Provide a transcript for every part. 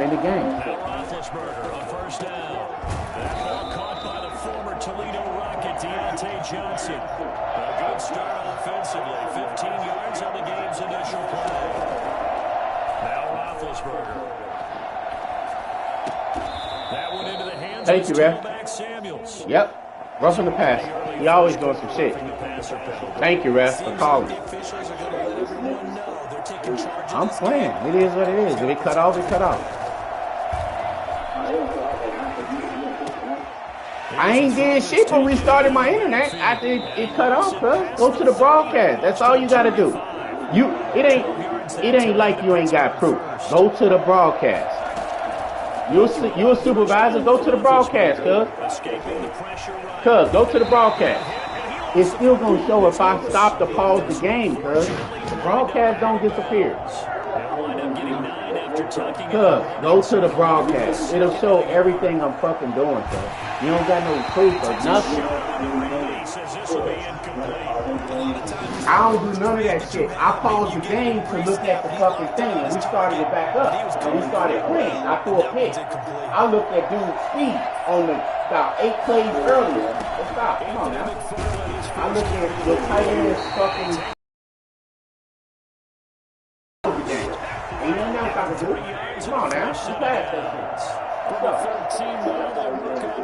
in the game. Now Roethlisberger on first down. That ball caught by the former Toledo Rocket, Deontay Johnson. A good start offensively. 15 yards on the game's initial play. Now Roethlisberger. That one into the hands Thank you, Ref. of Samuels. Yep. Roughing the pass. He always doing some shit. Thank you, Ref, for calling. I'm playing. It is what it is. If it cut off, it cut off. I ain't did shit for restarting my internet after it cut off, bro. Go to the broadcast. That's all you gotta do. It ain't like you ain't got proof. Go to the broadcast. You a supervisor, go to the broadcast, cuz go to the broadcast. It's still gonna show if I stop to pause the game, cuz the broadcast don't disappear. Cuz go to the broadcast. It'll show everything I'm fucking doing, cuz. You don't got no proof or nothing. I don't do none of that shit. I paused the game to look at the fucking thing, and we started it back up. And we started playing. I threw a pick. I looked at dude's speed on the about 8 plays earlier. Let's stop. Come on now. I looked at the tight end's fucking game. Ain't nothing else I can do. Come on now. Let's pass that shit. Let's go.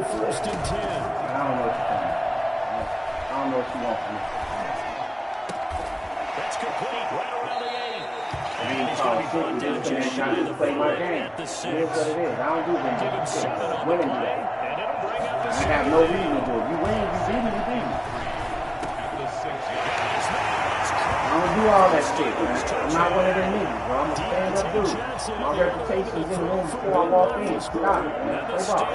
First and 10. I don't know what you're saying. I don't know what you want from me. That's complete right around the 8. And he's going to be trying to play my game. It is what it is. I don't do that. Winning today. I have no reason to do it. You win, you beat me, you beat me. I don't do all that shit, man. I'm not one of them niggas, bro. I'm a stand-up dude. My reputation's in the room before I walk in. Stop it, man. Play ball.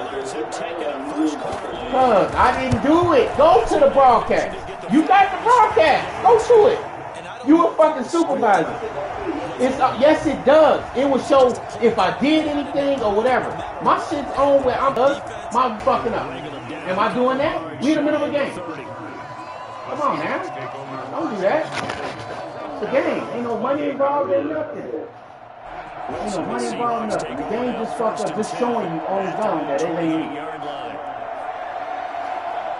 Cuz, I didn't do it. Go to the broadcast. You got the broadcast. Go to it. You a fucking supervisor. It's yes, it does. It will show if I did anything or whatever. My shit's on where I'm done. My fucking up. Am I doing that? We in the middle of a game. Come on, man. Don't do that. It's a game. Ain't no money involved in nothing. Ain't no money involved in nothing. The game just fucked up. Just showing you on the zone that it ain't.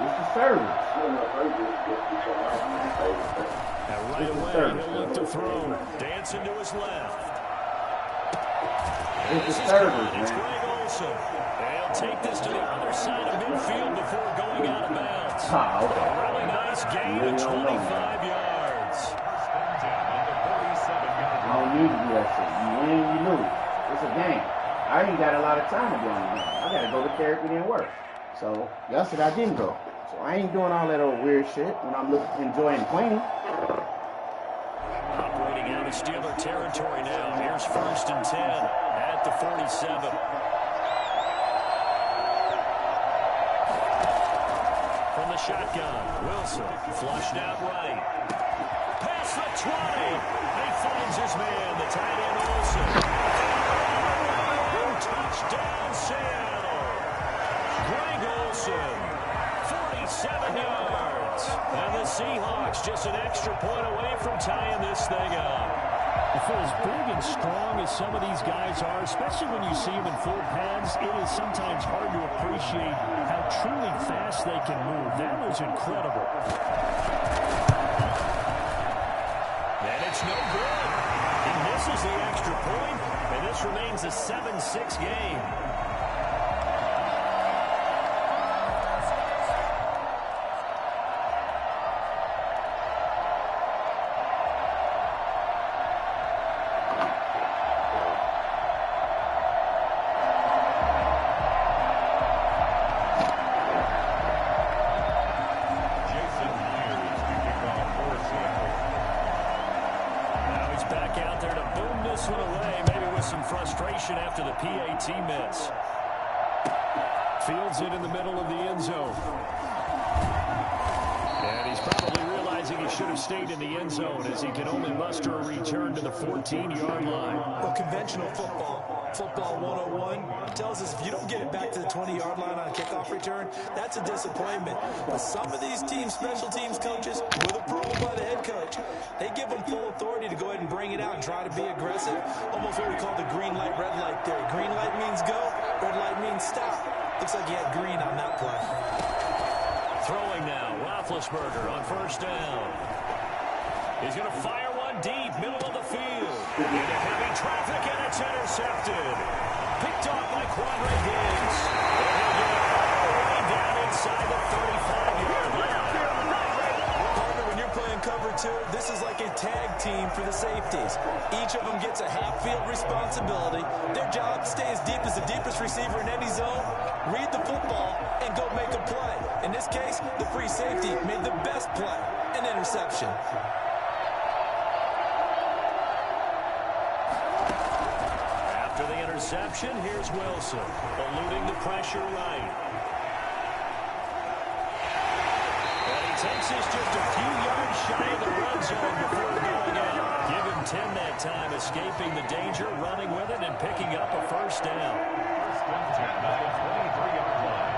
It's the service. Right away, he'll look to throw. Dancing to his left. It's the service, man. They'll take this to the other side of midfield before going out of bounds. Ah, okay. A really nice gain of 25 yards. I don't need to do that shit. You win, you lose. It's a game. I ain't got a lot of time to be on the game. I gotta go to therapy and work. So yesterday I didn't go. So I ain't doing all that old weird shit when I'm enjoying playing. Operating out of Steeler territory now. Here's first and 10 at the 47. From the shotgun, Wilson flushed out right. Past the 20. He finds his man, the tight end Olsen. Touchdown Seattle. Greg Olsen. 47 yards. And the Seahawks just an extra point away from tying this thing up. For as big and strong as some of these guys are, especially when you see them in full pads, it is sometimes hard to appreciate how truly fast they can move. That was incredible. And it's no good. He misses the extra point, and this remains a 7-6 game. After the PAT miss. Fields it in the middle of the end zone. And he's probably realizing he should have stayed in the end zone as he can only muster a return to the 14-yard line. Well, conventional football Football 101 tells us if you don't get it back to the 20-yard line on a kickoff return, that's a disappointment. But some of these teams, special teams coaches, with approval by the head coach, they give them full authority to go ahead and bring it out and try to be aggressive. Almost what we call the green light, red light theory. Green light means go, red light means stop. Looks like he had green on that play. Throwing now, Roethlisberger on first down. He's going to fire one deep, middle of the field. Into heavy traffic, and it's intercepted. Picked off by Quandre Diggs. And he'll get it all the way down inside the 35-yard line. Partner, when you're playing cover two, this is like a tag team for the safeties. Each of them gets a half-field responsibility. Their job, stay as deep as the deepest receiver in any zone, read the football, and go make a play. In this case, the free safety made the best play, an interception. After the interception, here's Wilson, eluding the pressure right. And he takes us just a few yards shy of the red zone before going out. Give him 10 that time, escaping the danger, running with it, and picking up a first down. First and 10 at the 23-yard line.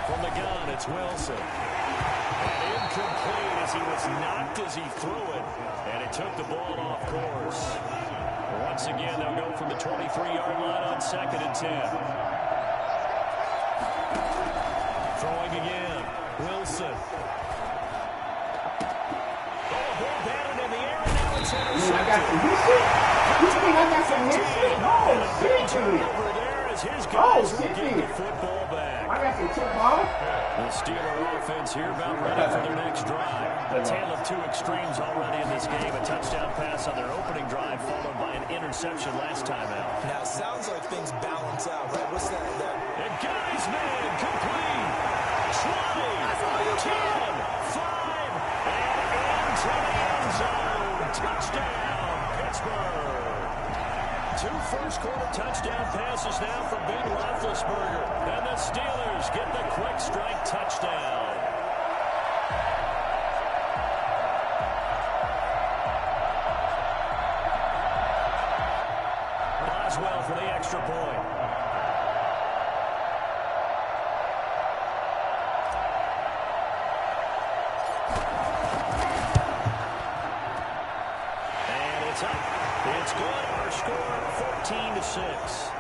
From the gun, it's Wilson. And incomplete as he was knocked as he threw it. And it took the ball off course. Once again, they'll go from the 23-yard line on 2nd and 10. Throwing again. Wilson. Oh, ball batted in the air, and now it's intercepted. I got some hit shit. You think I got some hit shit? Oh, shit. Over there as his guys will shit. get the football back. I got some chip ball. The Steeler offense here about ready for their next drive. A tale of two extremes already in this game. A touchdown pass on their opening drive, followed by an interception last time out. Now, it sounds like things balance out, right? What's that? And Gary's man complete. 20, 10, 5, and into the end zone. Touchdown, Pittsburgh. Two first-quarter touchdown passes now for Ben Roethlisberger. And the Steelers get the quick strike touchdown. Boswell for the extra point. And it's up. It's good. Our score, 14-6.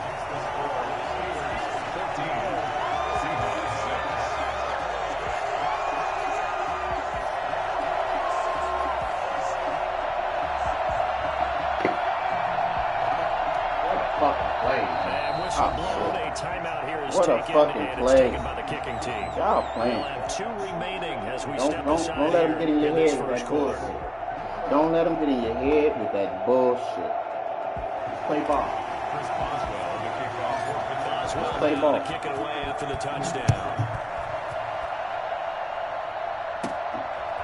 A timeout here is taken by the kicking team. Y'all playing. We'll have 2 remaining as we Don't let them get in your head with that bullshit. Don't let them get in your head with that bullshit. Play ball. Chris Boswell, the kickoff. Boswell play ball. kick it away after the touchdown.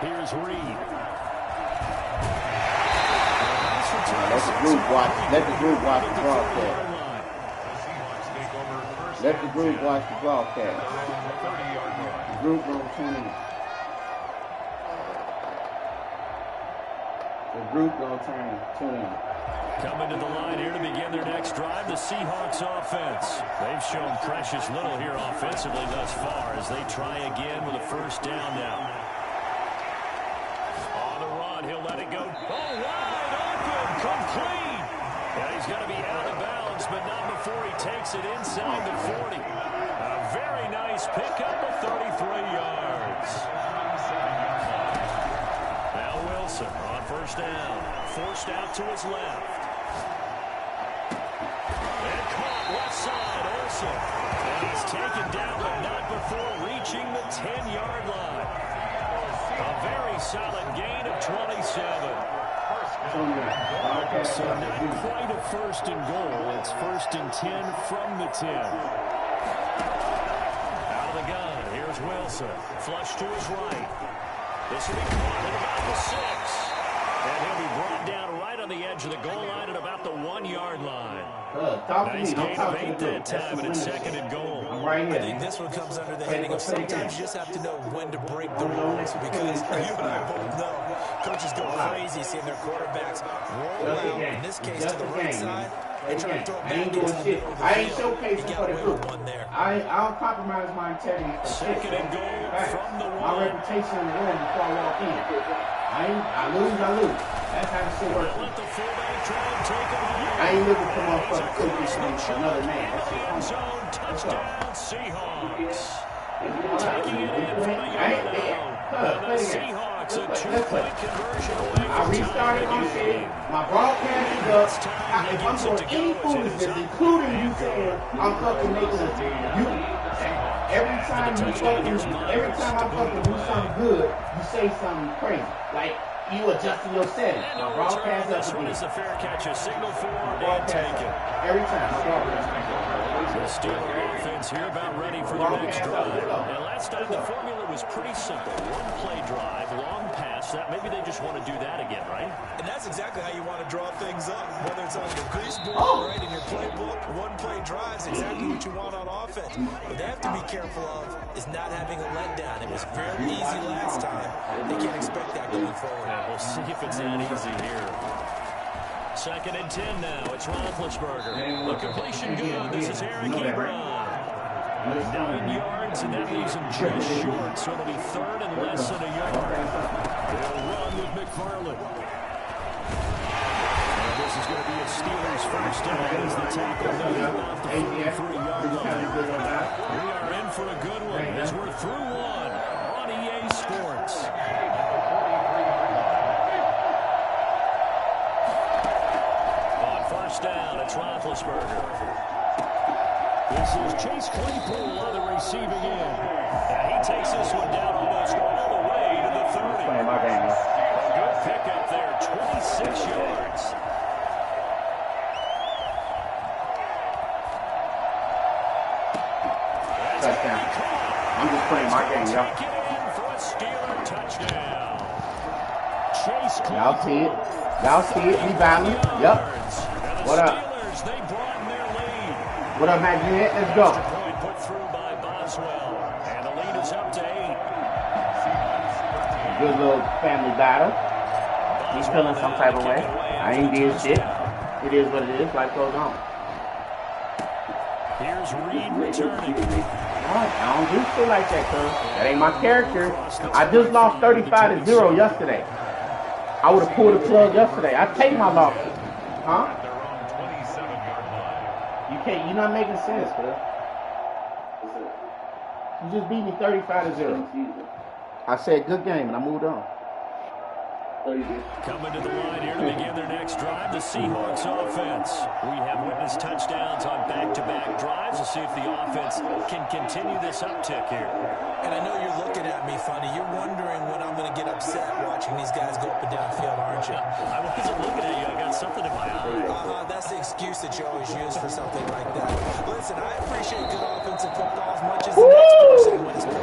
Here's Reed. Let the group watch the broadcast. Let the group watch the broadcast. The group gonna tune in. The group gonna tune in. Coming to the line here to begin their next drive, the Seahawks offense. They've shown precious little here offensively thus far as they try again with a first down now. On the run, he'll let it go. Oh, wide open, complete. And he's going to be out of bounds, but not before he takes it inside the 40. A very nice pickup of 33 yards. Now Wilson on first down. Forced out to his left. And caught left side, Olsen. And he's taken down, but not before reaching the 10-yard line. A very solid gain of 27. So not quite a first and goal. It's first and 10 from the 10. Out of the gun, here's Wilson. Flush to his right. This will be caught at about the 6. And he'll be brought down right on the edge of the goal line at about the 1-yard line. Talk to Nice me. Don't gain talk of to 8 the that time, and it's second and goal. I'm right here. I think this one comes under the heading of sometimes you just have to know when to break the rules, because you and I both know coaches go crazy seeing their quarterbacks roll out, in this case to the right side, and try to throw it back into the middle of the I ain't field. showcasing You for got the away group. with one there. I don't compromise my integrity for Second and goal from the my one. reputation in the room before I walk in. I lose. That's how the shit works. Let the fullback try and take it home. I ain't looking for motherfuckers cooking for another man. That's shit End funny. zone touchdown Seahawks. Taking it in from a yard out. The Seahawks a 2-point conversion away I from restarted my tying the shit. game. My broadcast is up. If I'm doing any foolishness, including you saying I'm fucking making you. Every time I fucking do something good, you say something crazy. Like you adjusting your settings. And My no broadcast return. up This one again. is a fair catch. A signal for and Broadcast taken. up. Every time. My broadcast. The Steeler offense here about ready for the next drive. And last time the formula was pretty simple. One play drive, long pass. That maybe they just want to do that again, right? And that's exactly how you want to draw things up, whether it's on your grease board, right, in your playbook. One play drives exactly what you want on offense. What they have to be careful of is not having a letdown. It was very easy last time. They can't expect that going forward. We'll see if it's that easy here. Second and 10 now. It's Roethlisberger. The completion good. This is Eric Ebron. 9 yards, and that leaves him just short. So it'll be third and less than a yard. They'll run with McFarland. And this is going to be a Steelers first down as the tackle made off the 43-yard line. We are in for a good one as we're through one on EA Sports. Down, it's Roethlisberger. This is Chase Claypool on the receiving end. And he takes this one down almost all the way to the 30. A good pickup there, 26 yards. Touchdown. I'm just playing my game, y'all. Take it in for a Steeler touchdown. Chase Claypool. Y'all see it. Y'all see it. Rebounding. Yep. What up? Steelers, they broaden their lead. What up, Matt? Let's go. Point put through by Boswell. And the lead is up to 8. Good little family battle. He's feeling some type of way. I ain't did shit. It is what it is. Life goes on. Here's Reed returning. I don't do shit like that, cuz. That ain't my character. I just lost 35-0 yesterday. I would have pulled the plug yesterday. I take my losses. Huh? You're not making sense, cuz. You just beat me 35-0. I said good game and I moved on. Coming to the line here to begin their next drive, the Seahawks offense. We have witnessed touchdowns on back-to-back drives. We'll see if the offense can continue this uptick here. And I know you're looking at me funny. You're wondering when I'm going to get upset watching these guys go up and down the field, aren't you? I wasn't looking at you. I got something in my eye. That's the excuse that you always use for something like that. Listen, I appreciate good offensive football as much as the next person when it's Let's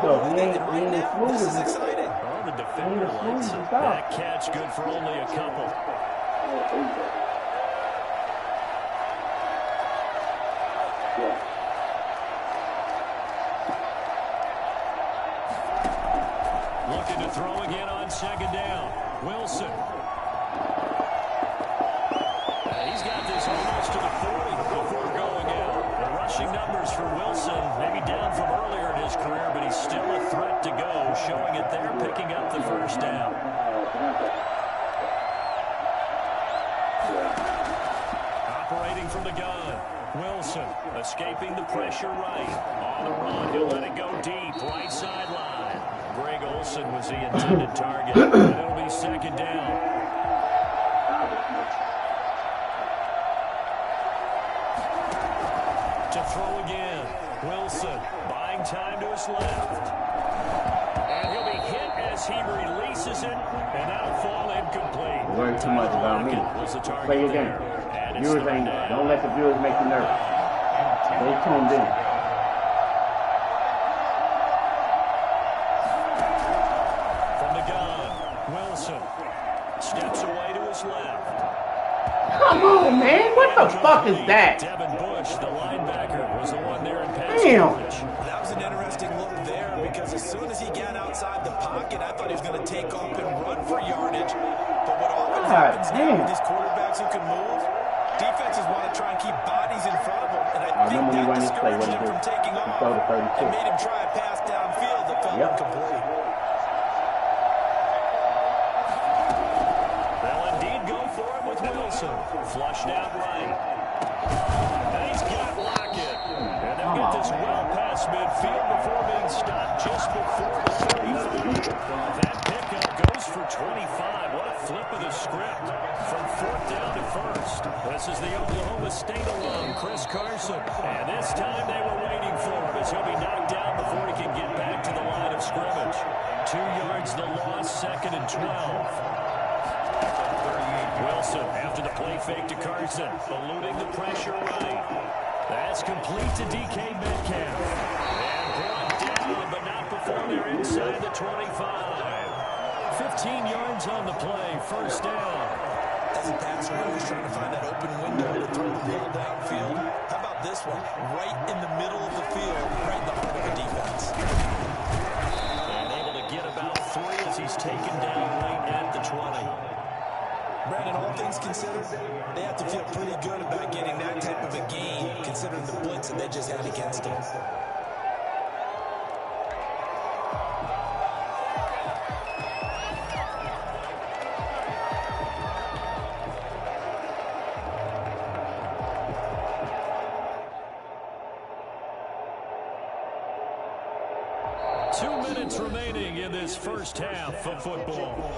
go. right now, this is exciting. Oh, the defender likes it. That catch good for only a couple. Looking to throw again on second down. Wilson. He's got this almost to the 40 before going out. The rushing numbers for Wilson, maybe down from earlier in his career, but he's still a threat to go, showing it there, picking up the first down. Operating from the gun. Wilson escaping the pressure right. On the run, he'll let it go deep, right sideline. Greg Olsen was the intended target, and it'll be second down. To throw again. Wilson buying time to his left. And he'll be hit as he releases it, and that'll fall incomplete. Worry too much about me. Play your game. Viewers ain't. Don't let the viewers make you nervous. Stay tuned in. From the gun, Wilson steps away to his left. Come on, man. What the fuck is that? Devin Bush, the linebacker, was the one there in pass Damn. coverage. That was an interesting look there because as soon as he got outside the pocket, I thought he was going to take off and run for yardage. But what often happens now with these quarterbacks who can move, defenses want to try and keep bodies in front of them. And I think that discouraged him from taking off and made him try a pass downfield that fell incomplete. They'll indeed go for it with Wilson. Flushed out right. And he's got Lockett. And they'll get this well past midfield before being stopped just before the 35. That pickup goes for 25. What a flip of the script from 4th down to 1st. This is the Oklahoma State alum, Chris Carson. And this time they were waiting for him as he'll be knocked down before he can get back to the line of scrimmage. 2 yards the loss, 2nd and 12. Wilson, after the play fake to Carson, eluding the pressure right. That's complete to DK Metcalf. And brought down, but not before they're inside the 25. 15 yards on the play, 1st down. As a passer, you're always trying to find that open window to throw the ball downfield. How about this one? Right in the middle of the field, right in the heart of the defense. And able to get about 3 as he's taken down right at the 20. Brandon, all things considered, they have to feel pretty good about getting that type of a gain, considering the blitz that they just had against them. Minutes remaining in this first half of football.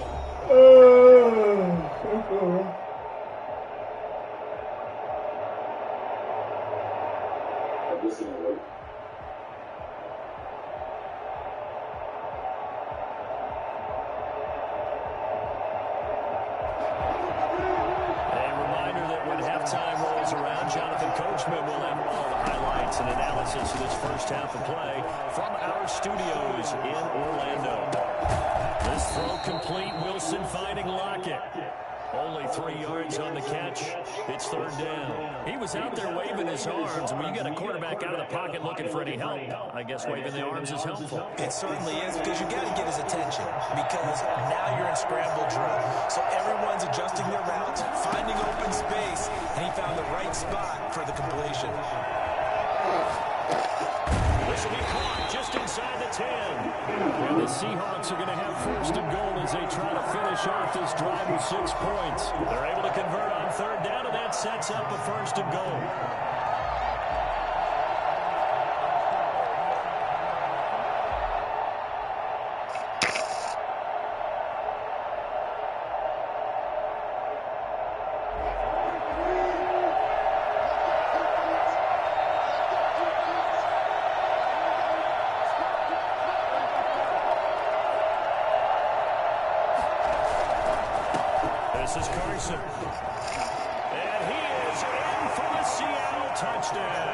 Jonathan Coachman will have all the highlights and analysis of this first half of play from our studios in Orlando. This throw complete. Wilson finding Lockett. Only 3 yards on the catch. It's 3rd down. He was out there waving his arms. When you got a quarterback out of the pocket looking for any help, I guess waving the arms is helpful. It certainly is, because you got to get his attention, because now you're in scramble drill. So everyone's adjusting their routes, finding open space, and he found the right spot for the completion. This will be caught just inside the 10. And the Seahawks are going to have 1st and goal as they try to finish off this drive with 6 points. They're able to convert on 3rd down, and that sets up a 1st and goal. This is Carson. And he is in for the Seattle touchdown.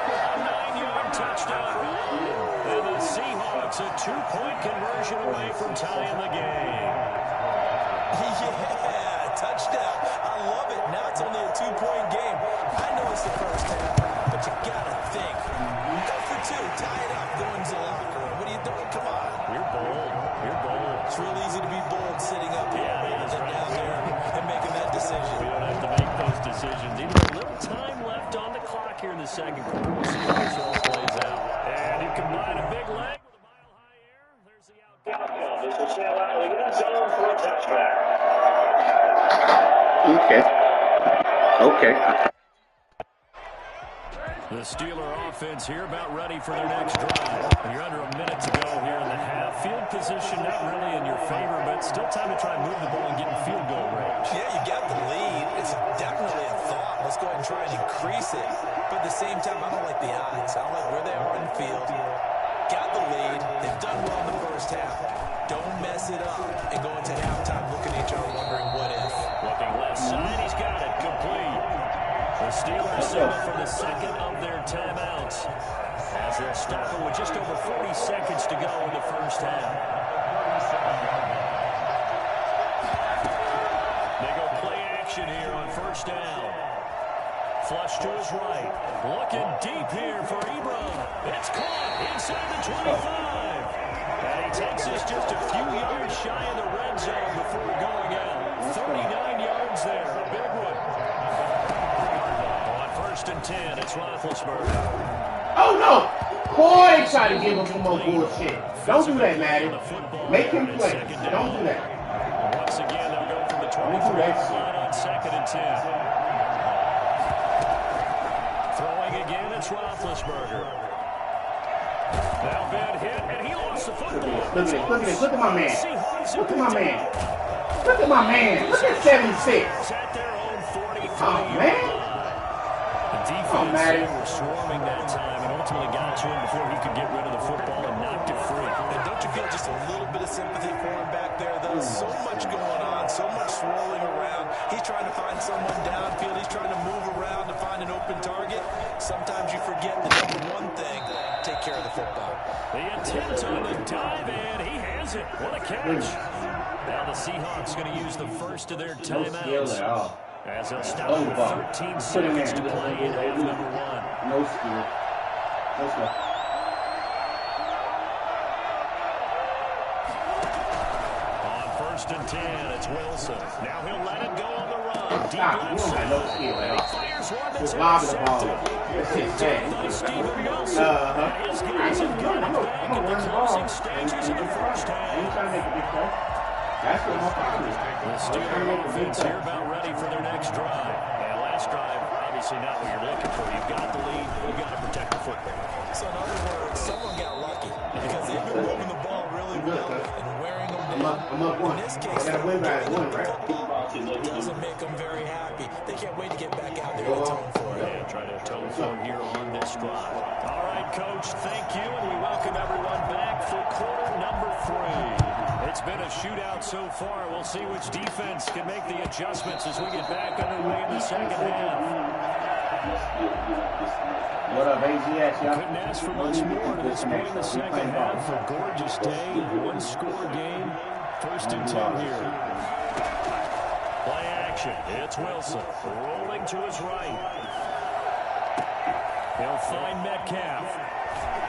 A 9-yard touchdown run. And the Seahawks a 2-point conversion away from tying the game. Yeah, touchdown. I love it. Now it's only a 2-point game. I know it's the first half, but you got to think. Go for 2. Tie it up. Go into the locker room. What are you doing? Come on. You're bold. You're bold. It's real easy to be bold sitting up here rather than down there and making that decision. We don't have to make those decisions. Even a little time left on the clock here in the 2nd quarter. We'll see how this all plays out. And you combine a big leg with a mile-high air. There's the outcome. This will sail out of the end zone for a touchback. Okay. The Steeler offense here about ready for their next drive. And you're under a minute to go here in the half. Field position not really in your favor, but still time to try and move the ball and get in field goal range. Yeah, you got the lead. It's definitely a thought. Let's go ahead and try and increase it. But at the same time, I don't like the odds. I don't like where they are in the field. Got the lead. They've done well in the first half. Don't mess it up and go into halftime looking at each other wondering what if. Looking left side, he's got it complete. The Steelers signal for the 2nd of their timeouts as they'll stop it with just over 40 seconds to go in the first half. They go play action. possession here on first down. Flush to his right. Looking deep here for Ebron. It's caught inside the 25. And he takes us just a few yards shy of the red zone before going out. 39 yards there. A big one. On first and 10, it's Roethlisberger. Oh, no. Boy, try to give him some more bullshit. Don't do that, Maddie. Make him play. Don't do that. Once again, they'll go from the 23-yard line on second and 10. Throwing again, it's Roethlisberger. Now bad hit, and he lost the football. Look at this. Look at this. Look at my man. Look at my man. Look at my man. Look at 76. Oh, man. The defense were swarming that time and ultimately got to him before he could get rid of the football and knocked it free. And don't you feel just a little bit of sympathy for him back there, though? So much going on, so much swirling around. He's trying to find someone downfield. He's trying to move around to find an open target. Sometimes you forget the number one thing, take care of the football. The attempt on the dive, and he has it. What a catch. Now the Seahawks going to use the first of their timeouts. As they'll stop with 13 seconds to play in half number one. No skill. No skill. On first and 10, it's Wilson. Now he'll let it go on the run. Deep Stop. You don't have no skill at all. fires one that's Just lob the ball. intercepted. That's his thing. By Steven Wilson. His guys have got it back in the closing stages of the first half. He's trying to make a big play. That's what my problem is. The Steelers offense here about ready for their next drive. And last drive, obviously not what you're looking for. You've got the lead. You've got to protect the football. So in other words, someone got lucky because they've been moving the ball really well and wearing them down. I'm up one. In this case, I gotta win by one, right? doesn't make them very happy. They can't wait to get back out there and atone for it. Yeah, trying to atone for it here on this drive. All right, Coach, thank you, and we welcome everyone back for quarter number 3. It's been a shootout so far. We'll see which defense can make the adjustments as we get back underway in the second half. What up, AGS? Couldn't ask for much more to this point in the second half. A gorgeous day, one-score game. First and 10 here. Play action. It's Wilson rolling to his right. He'll find Metcalf.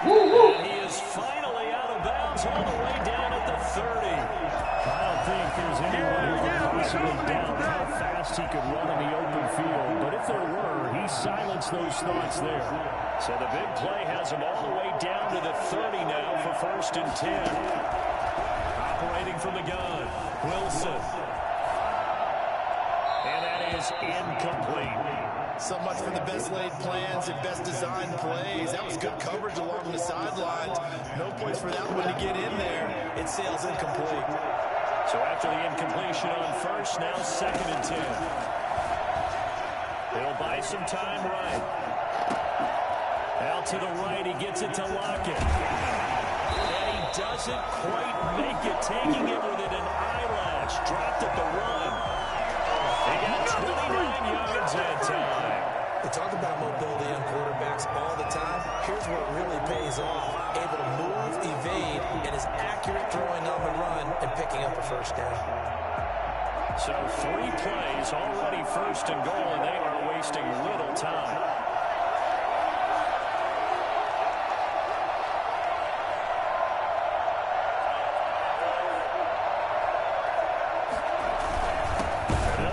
And he is finally out of bounds all the way down at the 30. I don't think there's anyone who could possibly doubt how fast he could run in the open field. But if there were, he silenced those thoughts there. So the big play has him all the way down to the 30 now for first and 10. Operating from the gun, Wilson. And that is incomplete. So much for the best laid plans and best designed plays. That was good coverage along the sidelines. No place for that one to get in there. It sails incomplete. So after the incompletion on first, now second and 10. He'll buy some time right. Out to the right, he gets it to Lockett. And he doesn't quite make it, taking it within an eyelash. Dropped at the run. He got 29 yards that time. We talk about mobility on quarterbacks all the time. Here's where it really pays off. Able to move, evade, and is accurate throwing on the run and picking up a first down. So 3 plays already first and goal, and they are wasting little time.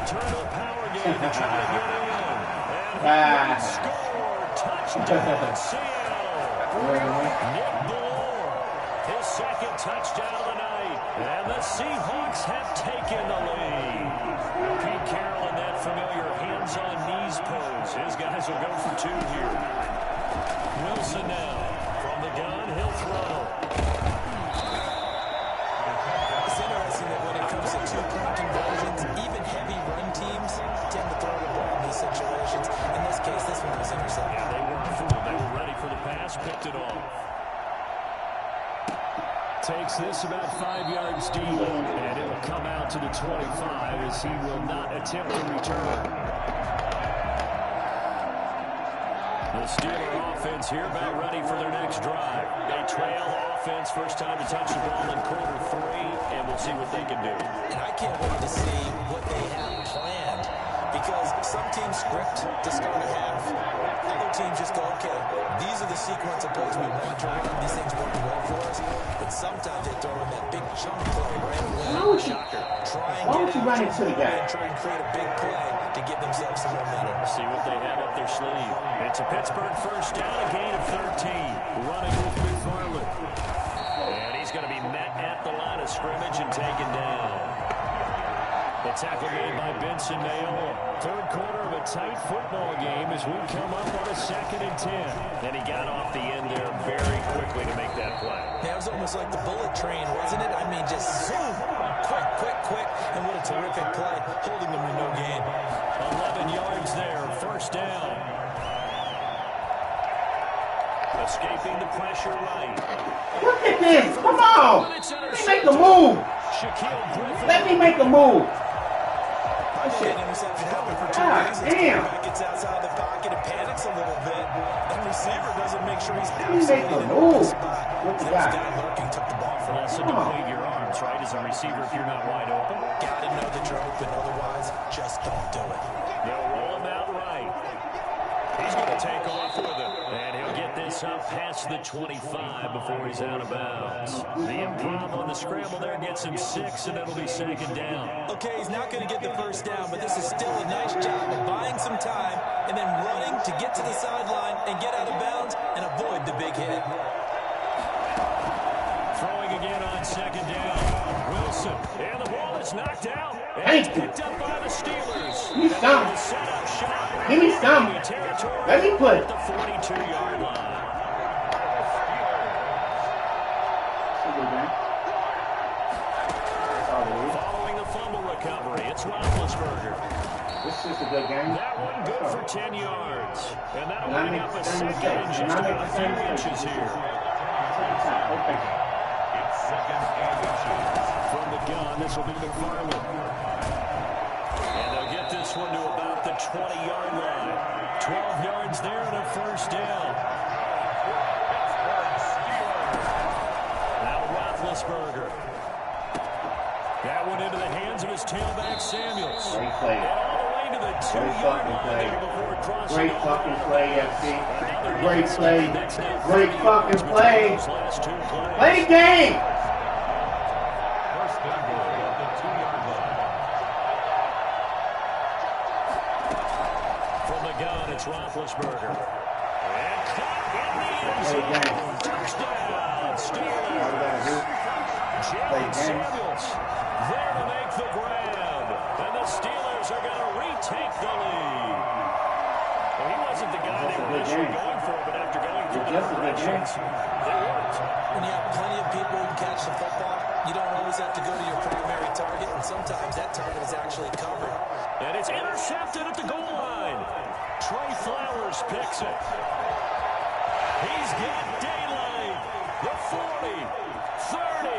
Turn to the power game to try to get in. And he score. Touchdown, Seattle. Nick Ballore, his second touchdown of the night. And the Seahawks have taken the lead. Pete Carroll in that familiar hands-on knees pose. His guys will go for 2 here. Wilson now. From the gun, he'll throw. It's interesting that when it comes to 2-point conversions, even heavy run teams tend to throw the ball in these situations. In this case, this one was intercepted. Yeah, they weren't fooled. They were ready for the pass, picked it off. Takes this about 5 yards deep, and it will come out to the 25 as he will not attempt to return. The Steeler offense here about ready for their next drive. They trail offense, first time to touch the ball in quarter 3, and we'll see what they can do. And I can't wait to see what they have planned some teams script to start a half. Other teams just go, okay, these are the sequence of plays we want to run. These things work well for us. But sometimes they throw in that big chunk play right away. Why don't you run into the guy? And try and create a big play to give themselves some momentum. See what they have up their sleeve. It's a Pittsburgh first down, a gain of 13. Running with McFarland. And he's going to be met at the line of scrimmage and taken down. The tackle made by Benson Mayowa. Third quarter of a tight football game as we come up on a 2nd and 10. And he got off the end there very quickly to make that play. That was almost like the bullet train, wasn't it? I mean, just zoom. Quick. And what a terrific play, holding them to no gain. 11 yards there, first down. Escaping the pressure right. Look at this. Come on. Let me make a move. Let me make a move. Interception happened for 2 God reasons. damn. Quarterback gets outside the pocket and panics a little bit. And receiver doesn't make sure he's Let me make absolutely a in the move. right spot. What you There was a got? guy lurking, took the ball from Lesson to clean your arms, right, as a receiver if you're not wide open. Gotta know that you're open, otherwise just don't do it. They'll roll him out right. He's going to take off with it. And he'll get this up past the 25 before he's out of bounds. The improv on the scramble there gets him 6, and it'll be 2nd down. Okay, he's not going to get the first down, but this is still a nice job of buying some time and then running to get to the sideline and get out of bounds and avoid the big hit. Throwing again on 2nd down. Wilson, and the ball is knocked out. And Thank it's you. picked up by the Steelers. Give me some. The setup shot. Give me some. Let me put At the 42-yard line. Following the fumble recovery, it's Roethlisberger. This is a good game. That one good for 10 yards. And that'll Not bring make up the a same 2nd and mistake. just Not make about the a same few mistake. inches here. Okay. From the gun, this will be McFarland. And they'll get this one to about the 20-yard line. 12 yards there and a first down. Now Roethlisberger. That one into the hands of his tailback, Samuels. Great play. And all the way to the 2-yard line there before it crosses Great over. fucking play, FC. Another Great inside. play. That's now Great 30 fucking yards play. between those last 2 plays. Play the game. From the gun, it's Roethlisberger. And caught in the end Play the game. zone. Touchdown, Steelers. All we gotta do. Jalen the game. Samuels there to make the grab. And the Steelers are going to retake the lead. Well, he wasn't the guy they were good initially game. going for, but after going through It's the just a good game. progressions, it worked. When you have plenty of people who can catch the football, you don't always have to go to your primary target, and sometimes that target is actually covered. And it's intercepted at the goal line. Trey Flowers picks it. He's got daylight. The 40, 30,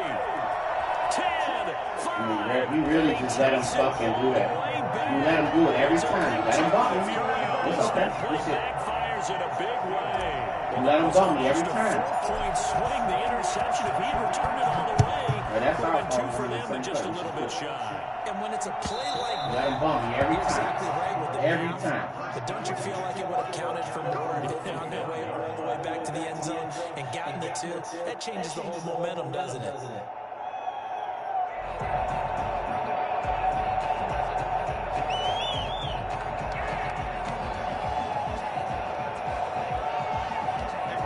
10, 5. You really just let him fucking do that. You let him do it every time. You let him bump me. It's okay. Play That's it. backfires in a big way. You let him bump me every time. 4-point swing, the interception. If he'd returned it all the way, Well, that's would our have been 2 fault. for We're them, in but the just a same little bit place. shy. And when it's a play like Let that, him bump me every you're time. exactly right with the Every math. time. But don't you feel like it would have counted for more if they found their way all the way back to the end zone and gotten the 2? That changes the whole momentum, doesn't it?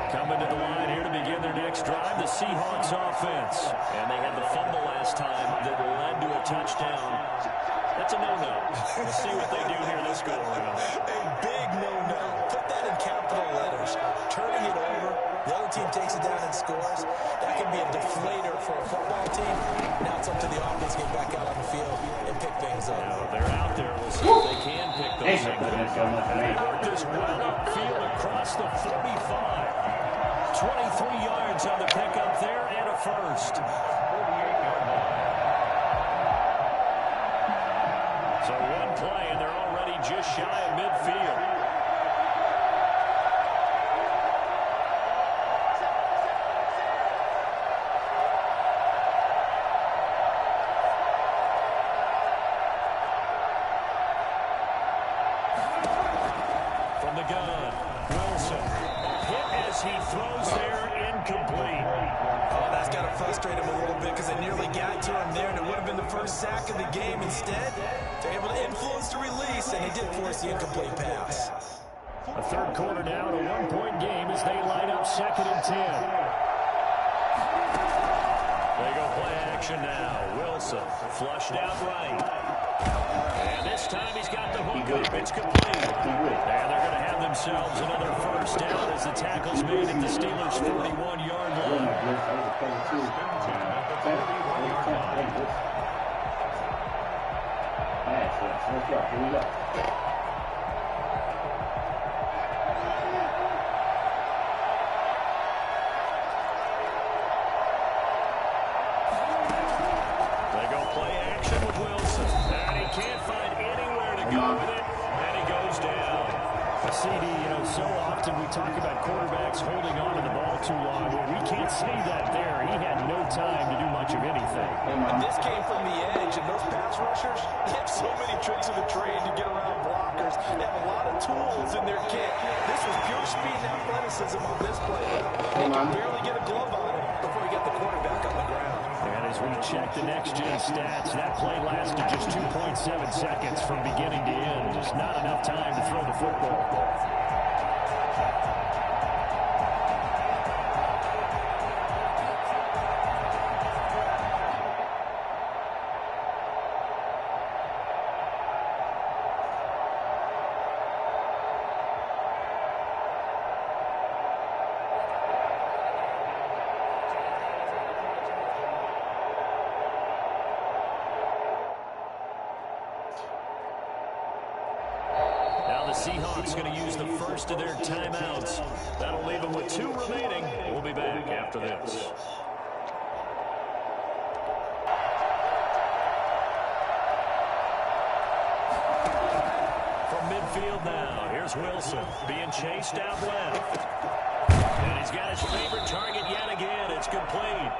Coming to the line here to begin their next drive, the Seahawks offense. And they had the fumble last time that led to a touchdown. That's a no-no. We'll see what they do here this go around. A big no-no. Put that in capital letters. Turning it over, the other team takes it down and scores. That can be a deflator for a football team. Now it's up to the offense to get back out on the field and pick things up. Now, they're out there. We'll see if they can pick those Thanks for things putting up. so much in. Worked this well upfield across the 45. 23 yards on the pickup there and a first. So one play, and they're already just shy of midfield. From the gun, Wilson. Hit as he throws there, incomplete. Oh, that's got to frustrate him a little bit because they nearly got to him there, and it would have been the first sack of the game. Instead, they're able to influence the release, and he did force the incomplete pass. A third quarter now, a one-point game as they line up 2nd and 10. They go play action now. Wilson flushed out right. And this time he's got the hook up. It's complete. And they're going to have themselves another first down as the tackle's made at the Steelers' 41-yard line. So often we talk about quarterbacks holding on to the ball too long. Well, we can't see that there. He had no time to do much of anything. And this came from the edge, and those pass rushers, they have so many tricks of the trade to get around blockers. They have a lot of tools in their kit. This was pure speed and athleticism on this play. They could barely get a glove on it before he got the quarterback on the ground. And as we check the next-gen stats, that play lasted just 2.7 seconds from beginning to end. Just not enough time to throw the football. Seahawks going to use the first of their timeouts. That'll leave them with 2 remaining. We'll be back after this. From midfield now, here's Wilson being chased out left. And he's got his favorite target yet again. It's complete.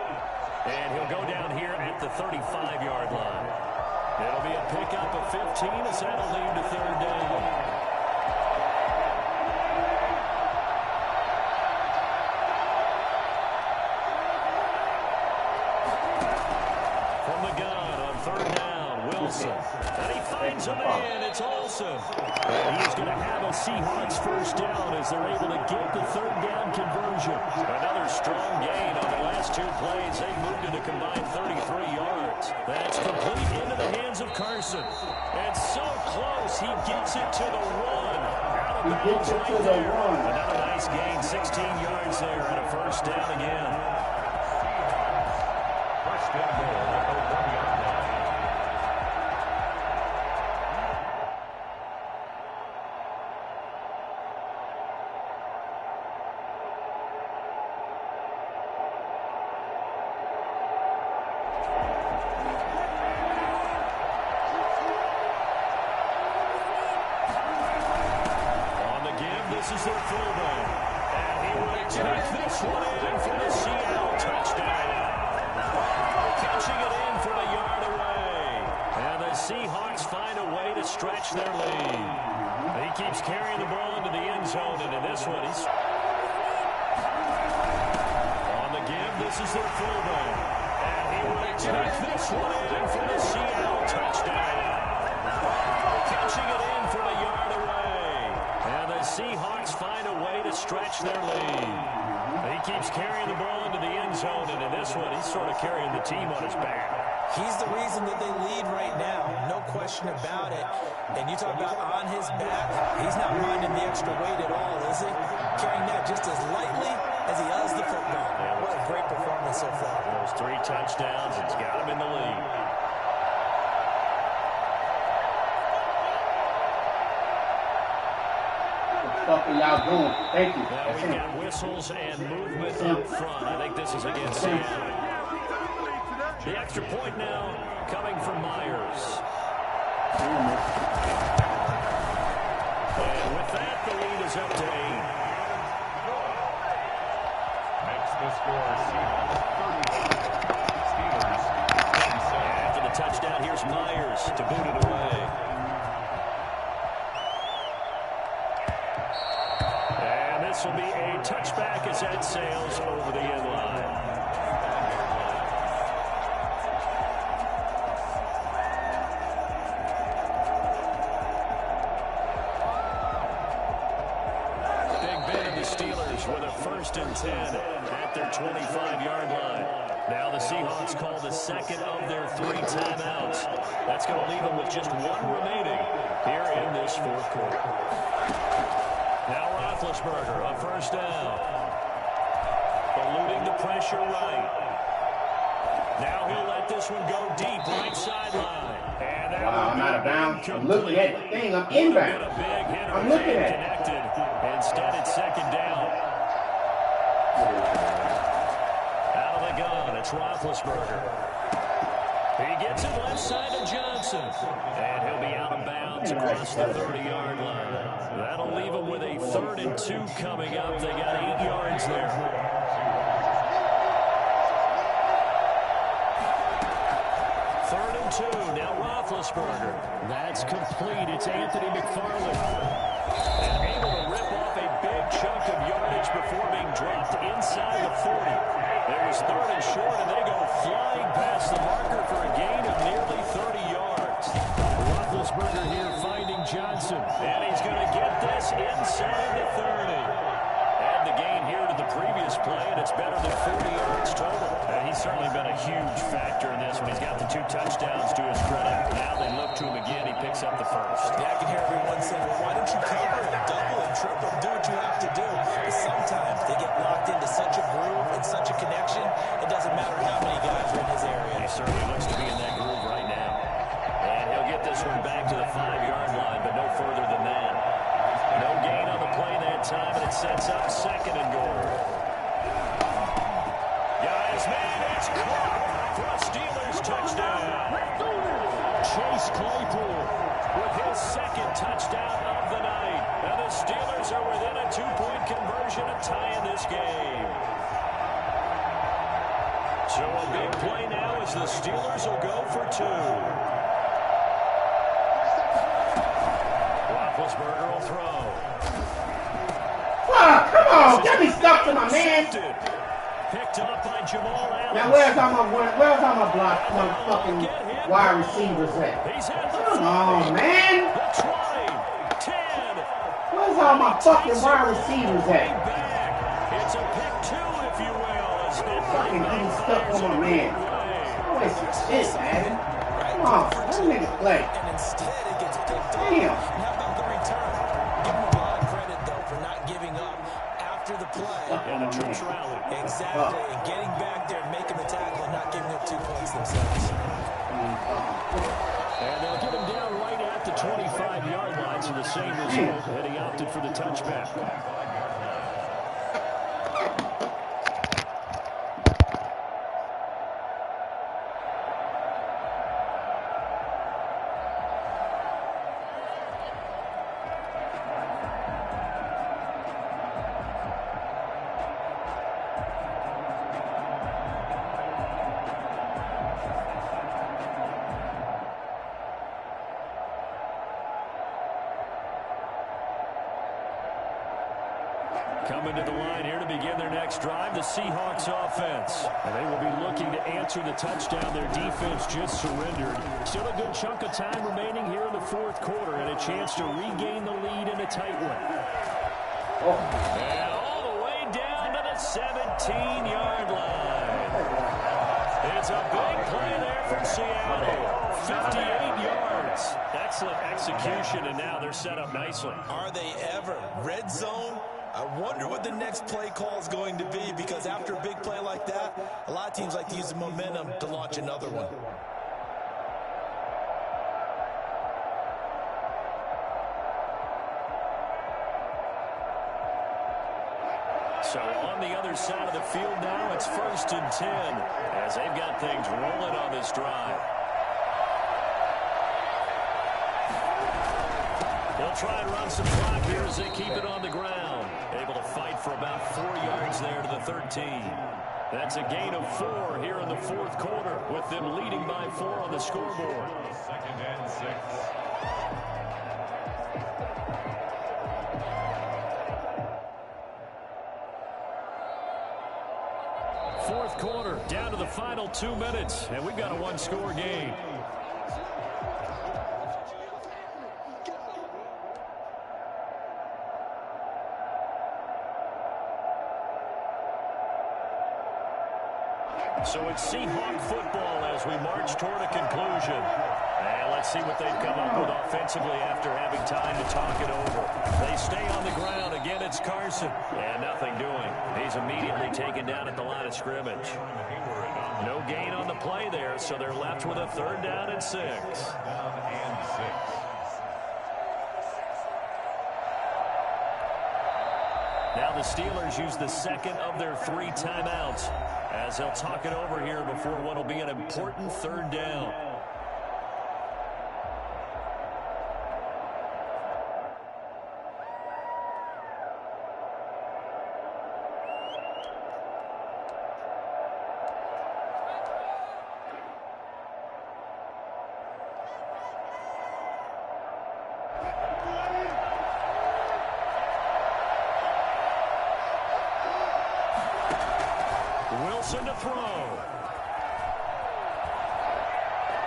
And he'll go down here at the 35-yard line. It'll be a pickup of 15 as that'll lead to 3rd down. And he finds a man. It's Olsen. And he's going to have a Seahawks first down as they're able to get the 3rd down conversion. Another strong gain on the last 2 plays. They moved it a combined 33 yards. That's complete into the hands of Carson. And so close, he gets it to the 1. Out of bounds right there. Another nice gain, 16 yards there, and a first down again. First and goal at the 1-yard line. This is their fullback. And he will take this one in for the Seattle touchdown. Catching it in from a yard away. And the Seahawks find a way to stretch their lead. He keeps carrying the ball into the end zone, and in this one, he's on the give. This is their fullback. And he will take this one in for the Seattle touchdown. Catching it in from a yard away. And the Seahawks find a way to stretch their lead. He keeps carrying the ball into the end zone, and in this one, he's sort of carrying the team on his back. He's the reason that they lead right now, no question about it. And you talk about on his back, he's not minding the extra weight at all, is he? Carrying that just as lightly as he does the football. What a great performance so far. Those 3 touchdowns, it's got him in the lead. What are y'all doing? Thank you. Now we've got whistles and movement up front. I think this is against Seattle. The extra point now coming from Myers. And with that, the lead is up to 8. Makes the score Steelers. After the touchdown, here's Myers to boot it away. This will be a touchback as that sails over the end line. With a 1st and 10 at their 25-yard line. Now the Seahawks call the second of their 3 timeouts. That's going to leave them with just 1 remaining here in this 4th quarter. Now Roethlisberger, a 1st down. Eluding the pressure right. Now he'll let this one go deep right sideline. Wow, I'm out of bounds. I'm looking at the thing. I'm inbound. I'm looking at it. Instead, it's 2nd down. Out of the gun, it's Roethlisberger. He gets it left side to Johnson. And he'll be out of bounds across the 30-yard line. That'll leave him with a 3rd and 2 coming up. They got 8 yards there. 3rd and 2, now Roethlisberger. That's complete. It's Anthony McFarland. And able to rip off a big chunk of yardage before being dropped inside the 40. It was 3rd and short, and they go flying past the marker for a gain of nearly 30 yards. Roethlisberger here finding Johnson. And he's going to get this inside the 30. Add the gain here to the previous play, and it's better than 40 yards total. And he's certainly been a huge factor in this when he's got the 2 touchdowns to his credit. Now they look to him again. He picks up the 1st. Yeah, I can hear everyone saying, well, why don't you cover and double and triple and do what you have to do? But sometimes they get locked into such a groove and such a connection, it doesn't matter how many guys are in his area. He certainly looks to be in that groove right now. And he'll get this one back to the 5-yard line, but no further than that. No gain on the play that time, and it sets up 2nd and goal. Guys, man, it's caught for a Steelers touchdown. Chase Claypool with his 2nd touchdown of the night. And the Steelers are within a 2-point conversion of tying this game. So a big play now as the Steelers will go for 2. Roethlisberger will throw. Oh, come on. Get me stuck to my man. Picked up by Jamal Adams. Now, where's all my block, motherfucking wide receivers at? Come on, man. 20, 10. Where's all my fucking wide receivers at? It's a pick 2, if you will. Fucking getting stuck on my man. Always some shit, man. Come on, let a nigga play. And instead it gets picked up. Damn. How about the return? Give him a lot of credit, though, for not giving up after the play. And a troops rally. Exactly. And getting back there, making the tackle, and not giving up 2 points themselves. And they'll get him down right at the 25-yard line, so the same result, and he opted for the touchback. Coming to the line here to begin their next drive, the Seahawks offense. And they will be looking to answer the touchdown their defense just surrendered. Still a good chunk of time remaining here in the 4th quarter and a chance to regain the lead in a tight one. And all the way down to the 17-yard line. It's a big play there from Seattle. 58 yards. Excellent execution, and now they're set up nicely. Are they ever? Red zone? I wonder what the next play call is going to be, because after a big play like that, a lot of teams like to use the momentum to launch another one. So on the other side of the field now, it's 1st and 10 as they've got things rolling on this drive. They'll try and run some clock here as they keep it on the ground. Able to fight for about 4 yards there to the 13. That's a gain of 4 here in the 4th quarter, with them leading by 4 on the scoreboard. 2nd and 6. fourth quarter, down to the final 2 minutes, and we've got a one-score game. So it's Seahawk football as we march toward a conclusion. And let's see what they've come up with offensively after having time to talk it over. They stay on the ground. Again, it's Carson. And nothing doing. He's immediately taken down at the line of scrimmage. No gain on the play there, so they're left with a 3rd down and 6. Now the Steelers use the second of their 3 timeouts as they'll talk it over here before what will be an important 3rd down. Wilson to throw.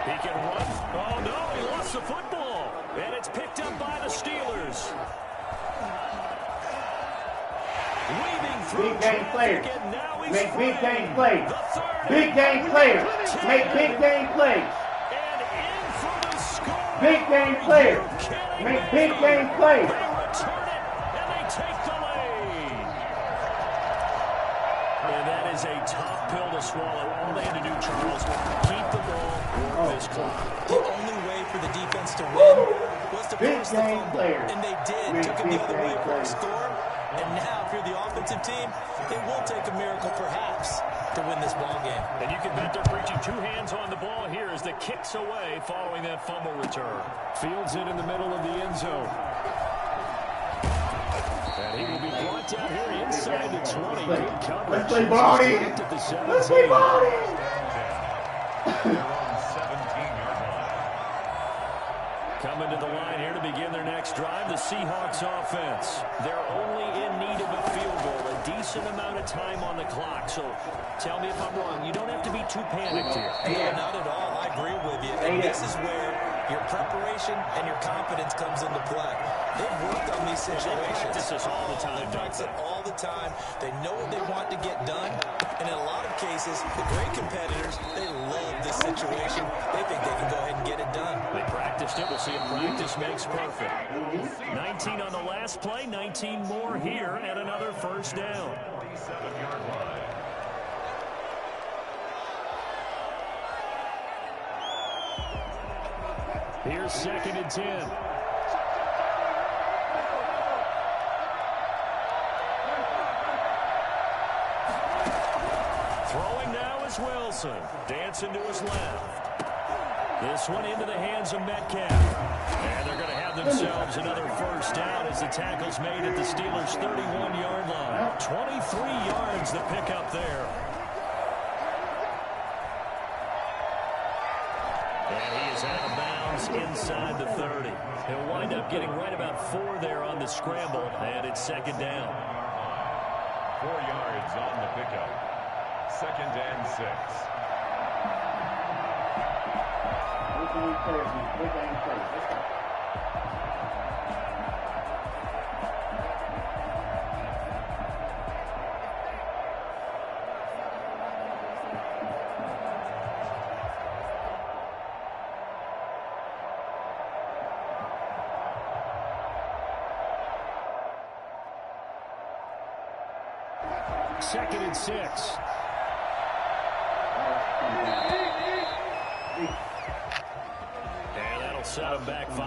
He can run. Oh, no, he lost the football. And it's picked up by the Steelers. Weaving through. Big game players. Make big game plays. Big game players. Make big game plays. And in for the score. Big game players. Make big game plays. They return it, and they take the lead. And that is a tough pill to swallow. All they had to do, Charles, keep the ball, work this clock. The only way for the defense to win was to force the fumble. And they did. Took it the other way for a score. And now, if you're the offensive team, it will take a miracle, perhaps, to win this ball game. And you can bet they're preaching 2 hands on the ball here as the kick's away following that fumble return. Fields it in the middle of the end zone. And he will be brought down here inside the 20. Good coverage. Let's play ball in. Let's play ball in. Coming to the line here to begin their next drive, the Seahawks offense. They're only in need of a field goal, a decent amount of time on the clock. So tell me if I'm wrong. You don't have to be too panicked here. No, not at all. I agree with you. And this is where your preparation and your confidence comes into play. They've worked on these situations. They practice this all the time. They practice it all the time. They know what they want to get done. And in a lot of cases, the great competitors, they love this situation. They think they can go ahead and get it done. They practiced it. We'll see if practice makes perfect. 19 on the last play, 19 more here, and another 1st down. Here's 2nd and 10. Throwing now is Wilson. Dancing to his left. This one into the hands of Metcalf. And they're going to have themselves another 1st down as the tackle's made at the Steelers' 31-yard line. 23 yards the pickup there. And he is out of bounds inside the 30. He'll wind up getting right about 4 there on the scramble, and it's 2nd down. 4 yards on the pickup. 2nd and 6. Big game players. Big game players. Let's go. Second and 6. And that'll set him back 5.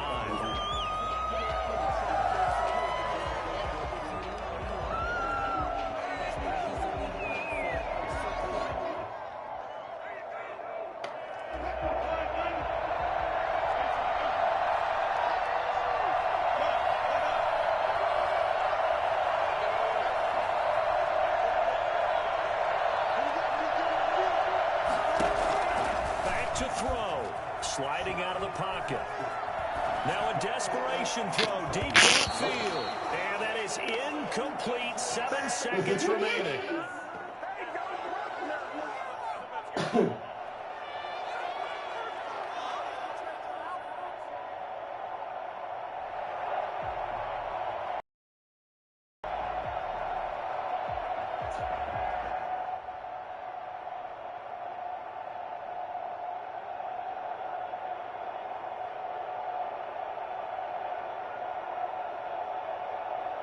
To throw, sliding out of the pocket. Now a desperation throw deep downfield, and that is incomplete. 7 seconds remaining.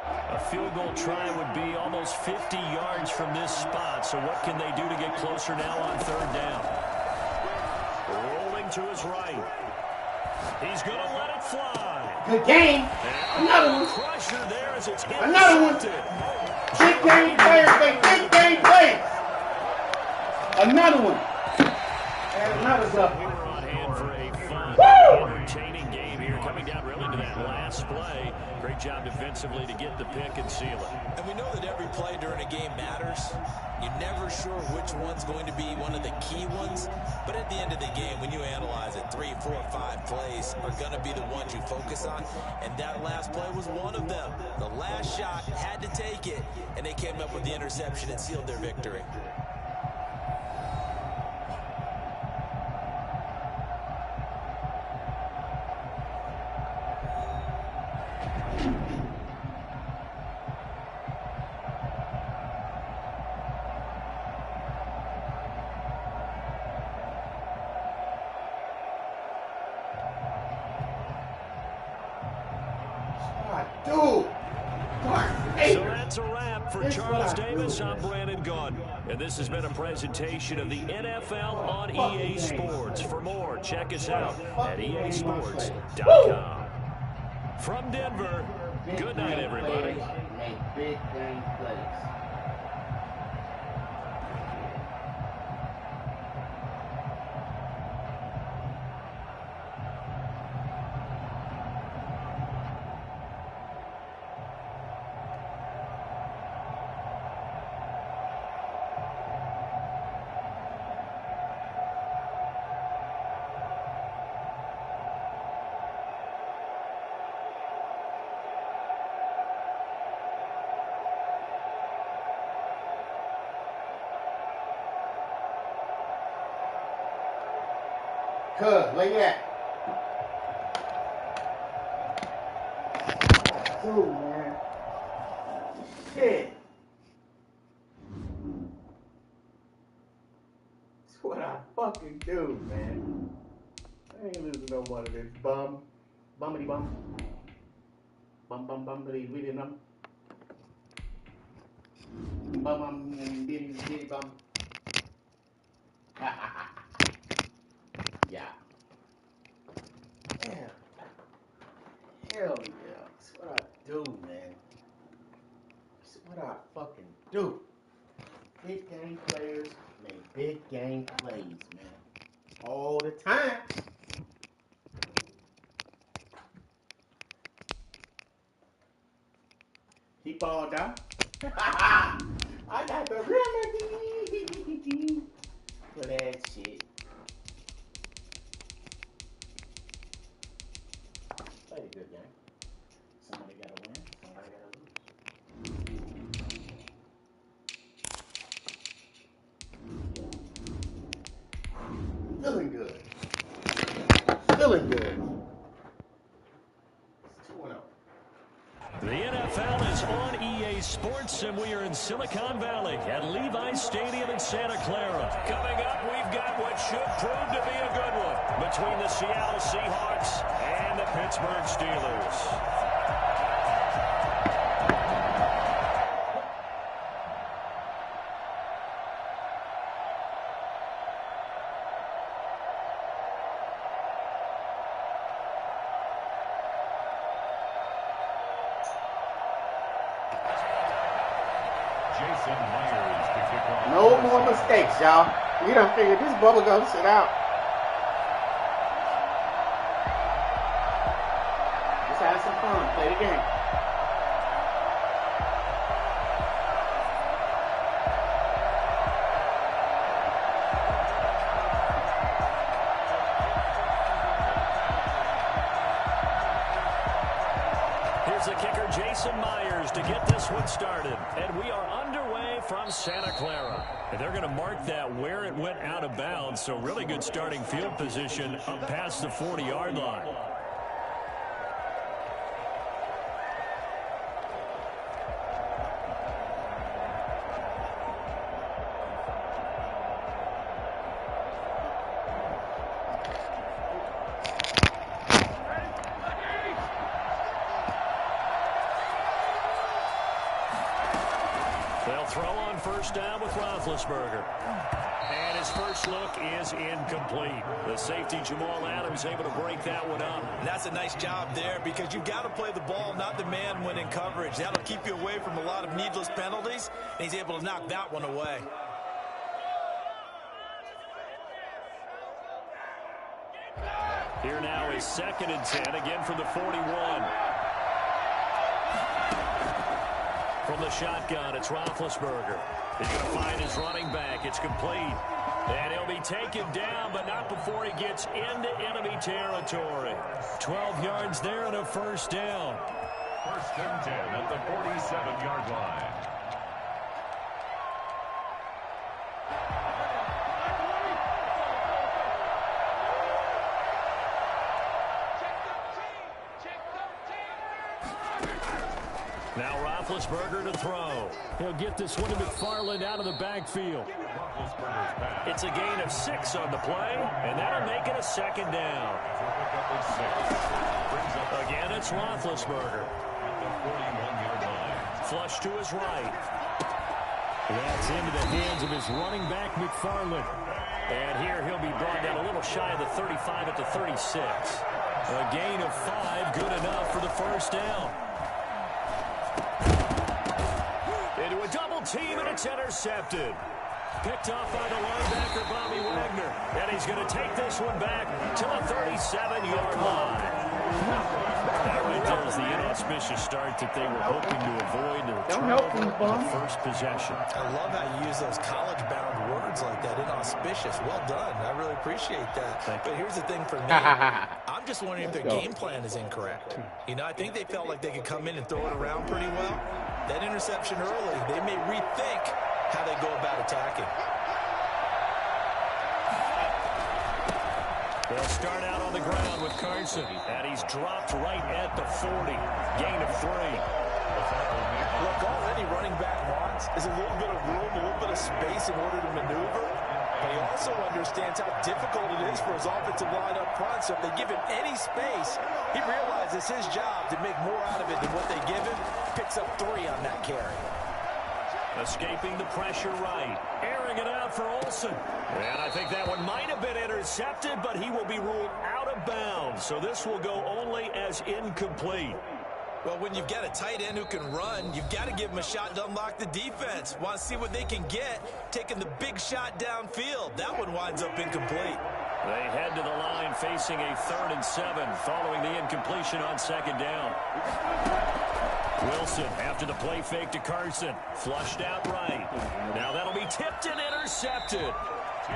A field goal try would be almost 50 yards from this spot. So what can they do to get closer now on third down? Rolling to his right. He's going to let it fly. Good game. Another one. Pressure there as it's another one. Big game players, big game players. Another one. And another's up. We were on hand for a fun, entertaining game here, coming down really to that last play. Great job defensively to get the pick and seal it. And we know that every play during a game matters. You're never sure which one's going to be one of the key ones. But at the end of the game, when you analyze it, 3, 4, 5 plays are going to be the ones you focus on. And that last play was one of them. The last shot had to take it, and they came up with the interception and sealed their victory. So that's a wrap for Charles Davis. I'm Brandon Gaudin. And this has been a presentation of the NFL on EA Sports. For more, check us out at easports.com. From Denver, good night, everybody. Make big game plays. Cuz, where you at? Dude, man. Shit. That's what I fucking do, man. I ain't losing no one of this bum. Bummity bum. Bum bum bumbity weedy bum. Bum bum diddy diddy bum. Yeah. Yeah. Hell yeah. That's what I do, man. That's what I fucking do. Big game players make big game plays, man. All the time. Keep all down. I got the remedy for that shit. Played a good game. Somebody gotta win, somebody gotta lose. Feeling good. Feeling good. It's 2-0. The NFL is on EA Sports, and we are in Silicon Valley at Levi's Stadium in Santa Clara. Coming up, we've got what should prove to be a good one between the Seattle Seahawks and the Pittsburgh Steelers. No more mistakes, y'all. We done figured this bubblegum shit out. Just have some fun. Play the game. Here's the kicker, Jason Myers, to get this one started. And we are underway from Santa Clara. And they're going to mark that where it went out of bounds. So really good starting field position up past the 40-yard line. throw on first down with Roethlisberger. And his first look is incomplete. The safety, Jamal Adams, able to break that one up. And that's a nice job there because you've got to play the ball, not the man when in coverage. That'll keep you away from a lot of needless penalties, and he's able to knock that one away. Here now is 2nd and 10, again from the 41. From the shotgun, it's Roethlisberger. He's going to find his running back. It's complete. And he'll be taken down, but not before he gets into enemy territory. 12 yards there and a first down. 1st and 10 at the 47-yard line. Now Roethlisberger to throw. He'll get this one to McFarland out of the backfield. It's a gain of 6 on the play, and that'll make it a 2nd down. Again, it's Roethlisberger. Flush to his right. That's into the hands of his running back, McFarland. And here he'll be brought down a little shy of the 35 at the 36. A gain of 5, good enough for the first down. Into a double team, and it's intercepted. Picked off by the linebacker, Bobby Wagner. And he's going to take this one back to the 37-yard line. That right there is the inauspicious start that they were hoping to avoid. The first possession. I love how you use those college-bound words like that, inauspicious. Well done. I really appreciate that. But here's the thing for me. I'm just wondering if their game plan is incorrect. You know, I think they felt like they could come in and throw it around pretty well. That interception early, they may rethink how they go about attacking. They'll start out on the ground with Carson, and he's dropped right at the 40. Gain of 3. Look, all any running back wants is a little bit of room, a little bit of space in order to maneuver. But he also understands how difficult it is for his offensive line up front. So if they give him any space, he realizes his job to make more out of it than what they give him. Picks up 3 on that carry. Escaping the pressure right. Airing it out for Olsen. And I think that one might have been intercepted, but he will be ruled out of bounds. So this will go only as incomplete. Well, when you've got a tight end who can run, you've got to give him a shot to unlock the defense. Want to see what they can get, taking the big shot downfield. That one winds up incomplete. They head to the line facing a 3rd and 7 following the incompletion on 2nd down. Wilson after the play fake to Carson. Flushed out right. Now that'll be tipped and intercepted.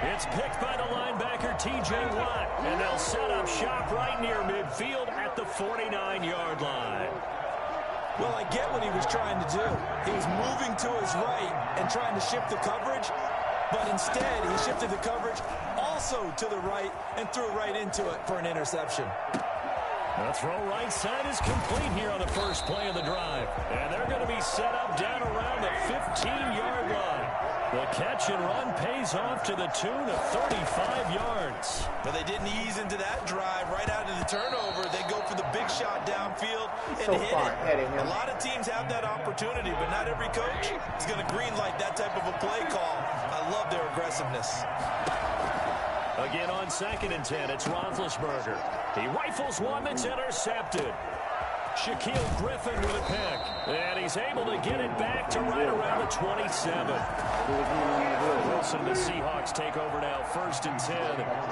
It's picked by the linebacker, T.J. Watt. And they'll set up shop right near midfield at the 49-yard line. Well, I get what he was trying to do. He was moving to his right and trying to shift the coverage. But instead, he shifted the coverage also to the right and threw right into it for an interception. The throw right side is complete here on the first play of the drive. And they're going to be set up down around the 15-yard line. The catch and run pays off to the tune of 35 yards. But they didn't ease into that drive right out of the turnover. They go for the big shot downfield and hit it. A lot of teams have that opportunity, but not every coach is going to greenlight that type of a play call. I love their aggressiveness. Again on 2nd and 10, it's Roethlisberger. He rifles one that's intercepted. Shaquille Griffin with a pick. And he's able to get it back to right around the 27. Wilson, the Seahawks take over now 1st and 10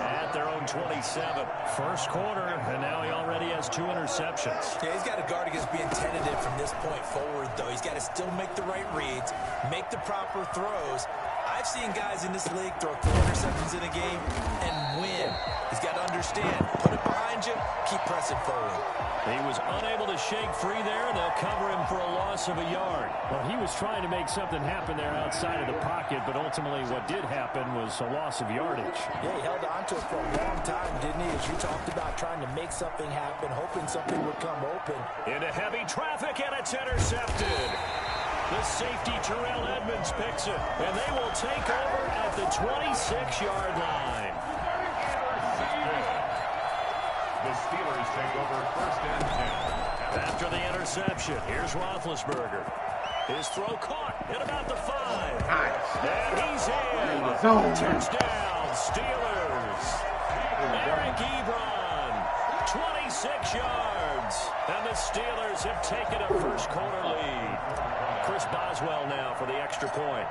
at their own 27. First quarter, and now he already has 2 interceptions. Yeah, he's got to guard against being tentative from this point forward, though. He's got to still make the right reads, make the proper throws. I've seen guys in this league throw 4 interceptions in a game and win. He's got to understand, put it behind you, keep pressing forward. He was unable to shake free there, and they'll cover him for a loss of a yard. Well, he was trying to make something happen there outside of the pocket, but ultimately what did happen was a loss of yardage. Yeah, he held on to it for a long time, didn't he? As you talked about trying to make something happen, hoping something would come open. Into heavy traffic, and it's intercepted. The safety, Terrell Edmonds, picks it, and they will take over at the 26-yard line. The Steelers take over 1st and 10. After the interception, here's Roethlisberger. His throw caught at about the 5. Nice. And he's in. Touchdown, Steelers. Eric Ebron, 26 yards. And the Steelers have taken a first quarter lead. Chris Boswell now for the extra point.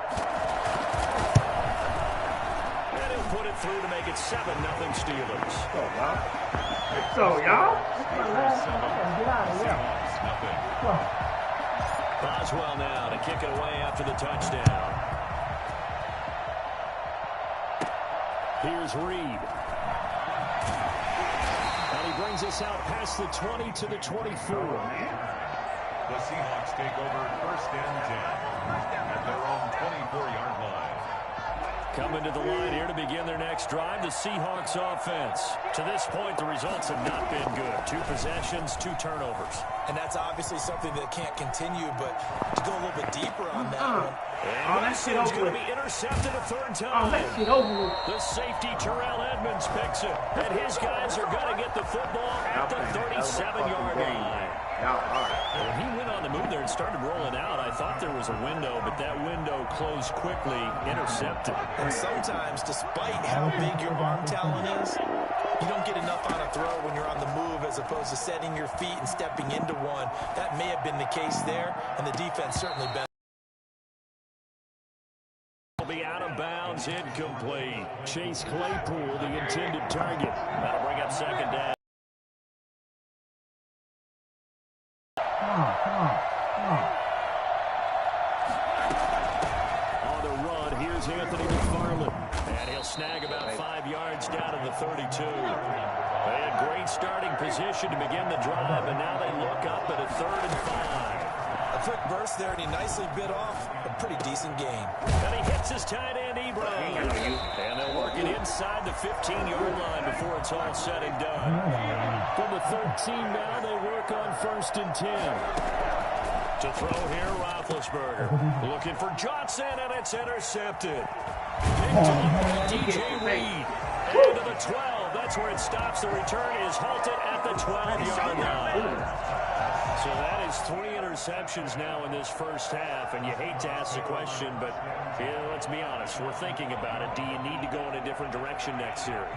And he'll put it through to make it 7-0 Steelers. So, y'all. Boswell now to kick it away after the touchdown. Here's Reed. And he brings us out past the 20 to the 24. The Seahawks take over 1st and 10 at their own 24-yard line. Coming to the line here to begin their next drive, the Seahawks offense. To this point, the results have not been good. 2 possessions, 2 turnovers. And that's obviously something that can't continue, but to go a little bit deeper on that one. And that shit over going to be intercepted a 3rd time. That shit over. The safety, Terrell Edmonds, picks it. And his guys are going to get the football at the 37-yard line. When he went on the move there and started rolling out, I thought there was a window, but that window closed quickly, intercepted. And sometimes, despite how big your arm talent is, you don't get enough on a throw when you're on the move as opposed to setting your feet and stepping into one. That may have been the case there, and the defense certainly benefited. Will be out of bounds, incomplete. Chase Claypool, the intended target. That'll bring up 2nd down. On the run, here's Anthony McFarland. And he'll snag about 5 yards down to the 32. They had great starting position to begin the drive, and now they look up at a 3rd and 5. A quick burst there, and he nicely bit off a pretty decent gain. And he hits his tight end, Ebron. And they'll work it inside the 15-yard line before it's all said and done. From the 13 now, they work on 1st and 10. To throw here, Roethlisberger. Looking for Johnson, and it's intercepted. Picked off DJ Reed. And to the 12. That's where it stops. The return is halted at the 12-yard line. So that is 3 interceptions now in this first half, and you hate to ask the question, but let's be honest, we're thinking about it. Do you need to go in a different direction next series?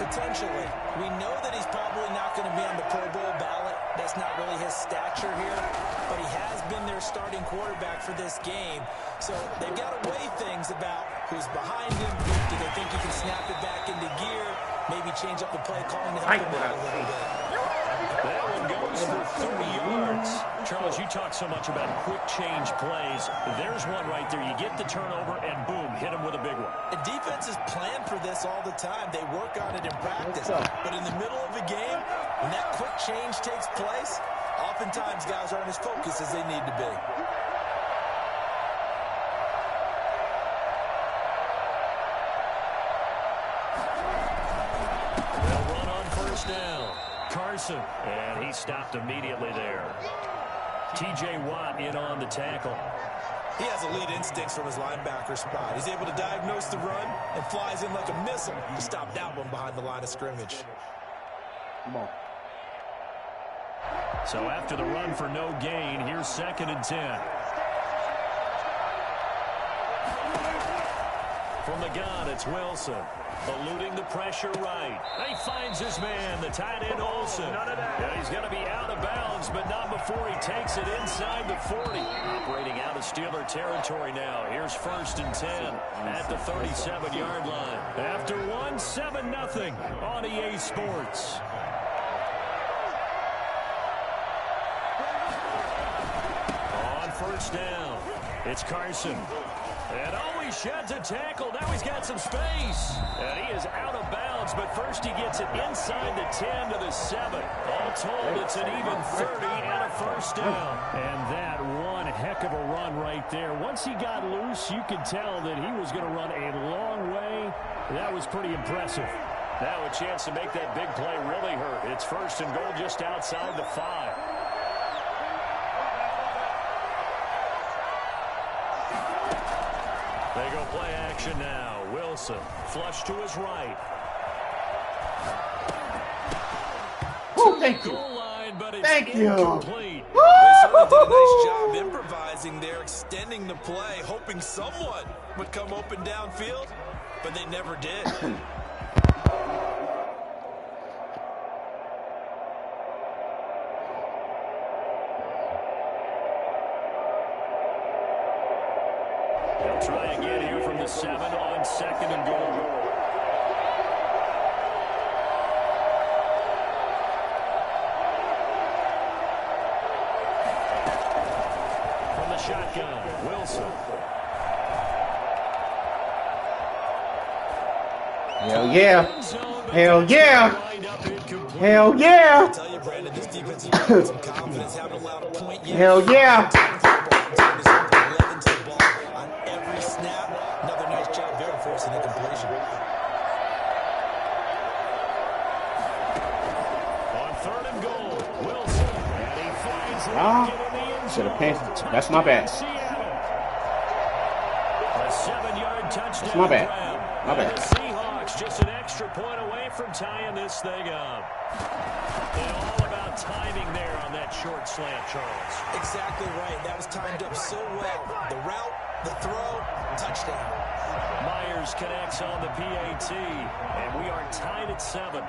Potentially. We know that he's probably not going to be on the Pro Bowl ballot. That's not really his stature here, but he has been their starting quarterback for this game. So they've got to weigh things about who's behind him. Do they think he can snap it back into gear? Maybe change up the play calling to help him out a little bit. That one goes for 30 yards. Charles, you talk so much about quick change plays. There's one right there. You get the turnover, and boom, hit him with a big one. The defense is planned for this all the time. They work on it in practice. But in the middle of a game, when that quick change takes place, oftentimes guys aren't as focused as they need to be. They'll run on 1st down. Carson, and he stopped immediately there. T.J. Watt in on the tackle. He has elite instincts from his linebacker spot. He's able to diagnose the run and flies in like a missile to stop that one behind the line of scrimmage. Come on. So after the run for no gain, here's 2nd and 10. From the gun, it's Wilson. Eluding the pressure right. He finds his man, the tight end Olsen. And he's going to be out of bounds, but not before he takes it inside the 40. Operating out of Steeler territory now. Here's 1st and 10 at the 37-yard line. After one, 7-0 on EA Sports. On 1st down, it's Carson. And he sheds a tackle. Now he's got some space. And he is out of bounds, but first he gets it inside the 10 to the 7. All told, it's an even 30 and a 1st down. And that one heck of a run right there. Once he got loose, you could tell that he was going to run a long way. That was pretty impressive. Now a chance to make that big play really hurt. It's 1st and goal just outside the 5. They go play action now. Wilson, flush to his right. Woo, thank you. Goal line, but it's Thank you. incomplete. They certainly did a nice job improvising. improvising there, extending the play, hoping someone would come open downfield, but they never did. They'll try again here from the 7 on 2nd and goal. Shotgun, Wilson. Hell yeah. Hell yeah. Hell yeah. Hell yeah. On every snap, another nice job there forcing the completion. On 3rd and goal, Wilson. And he finds it. Should have passed. That's my bad. A 7-yard touchdown. That's my bad. My bad. The Seahawks just an extra point away from tying this thing up. And all about timing there on that short slant, Charles. Exactly right. That was timed up so well. The route, the throw, touchdown. Myers connects on the PAT, and we are tied at 7.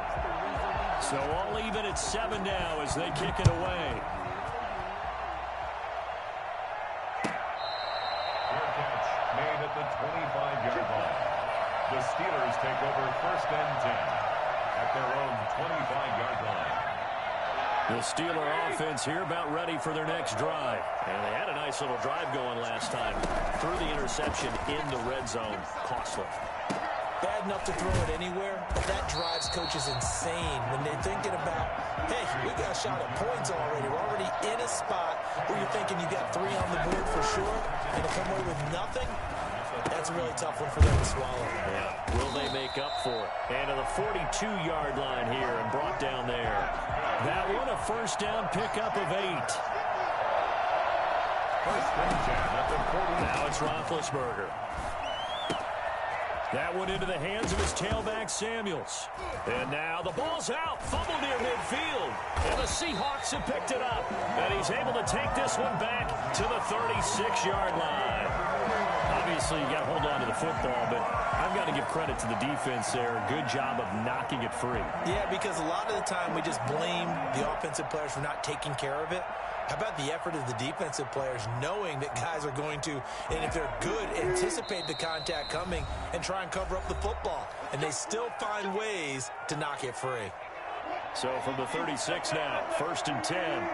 So all even at 7 now as they kick it away. Made at the 25-yard line. The Steelers take over 1st and 10 at their own 25-yard line. The Steeler offense here about ready for their next drive. And they had a nice little drive going last time. Threw the interception in the red zone. Costly. Bad enough to throw it anywhere, but that drives coaches insane when they're thinking about, hey, we got a shot at points already. We're already in a spot where you're thinking you got 3 on the board for sure, and to come away with nothing, that's a really tough one for them to swallow. Yeah. Will they make up for it? And to the 42-yard line here and brought down there. That one a 1st down pickup of 8. 1st and 10 at the 40. Now it's Roethlisberger. That one into the hands of his tailback, Samuels. And now the ball's out. Fumble near midfield. And the Seahawks have picked it up. And he's able to take this one back to the 36-yard line. Obviously, you got to hold on to the football, but I've got to give credit to the defense there. Good job of knocking it free. Yeah, because a lot of the time we just blame the offensive players for not taking care of it. How about the effort of the defensive players knowing that guys are going to, and if they're good, anticipate the contact coming and try and cover up the football. And they still find ways to knock it free. So from the 36 now, 1st and 10.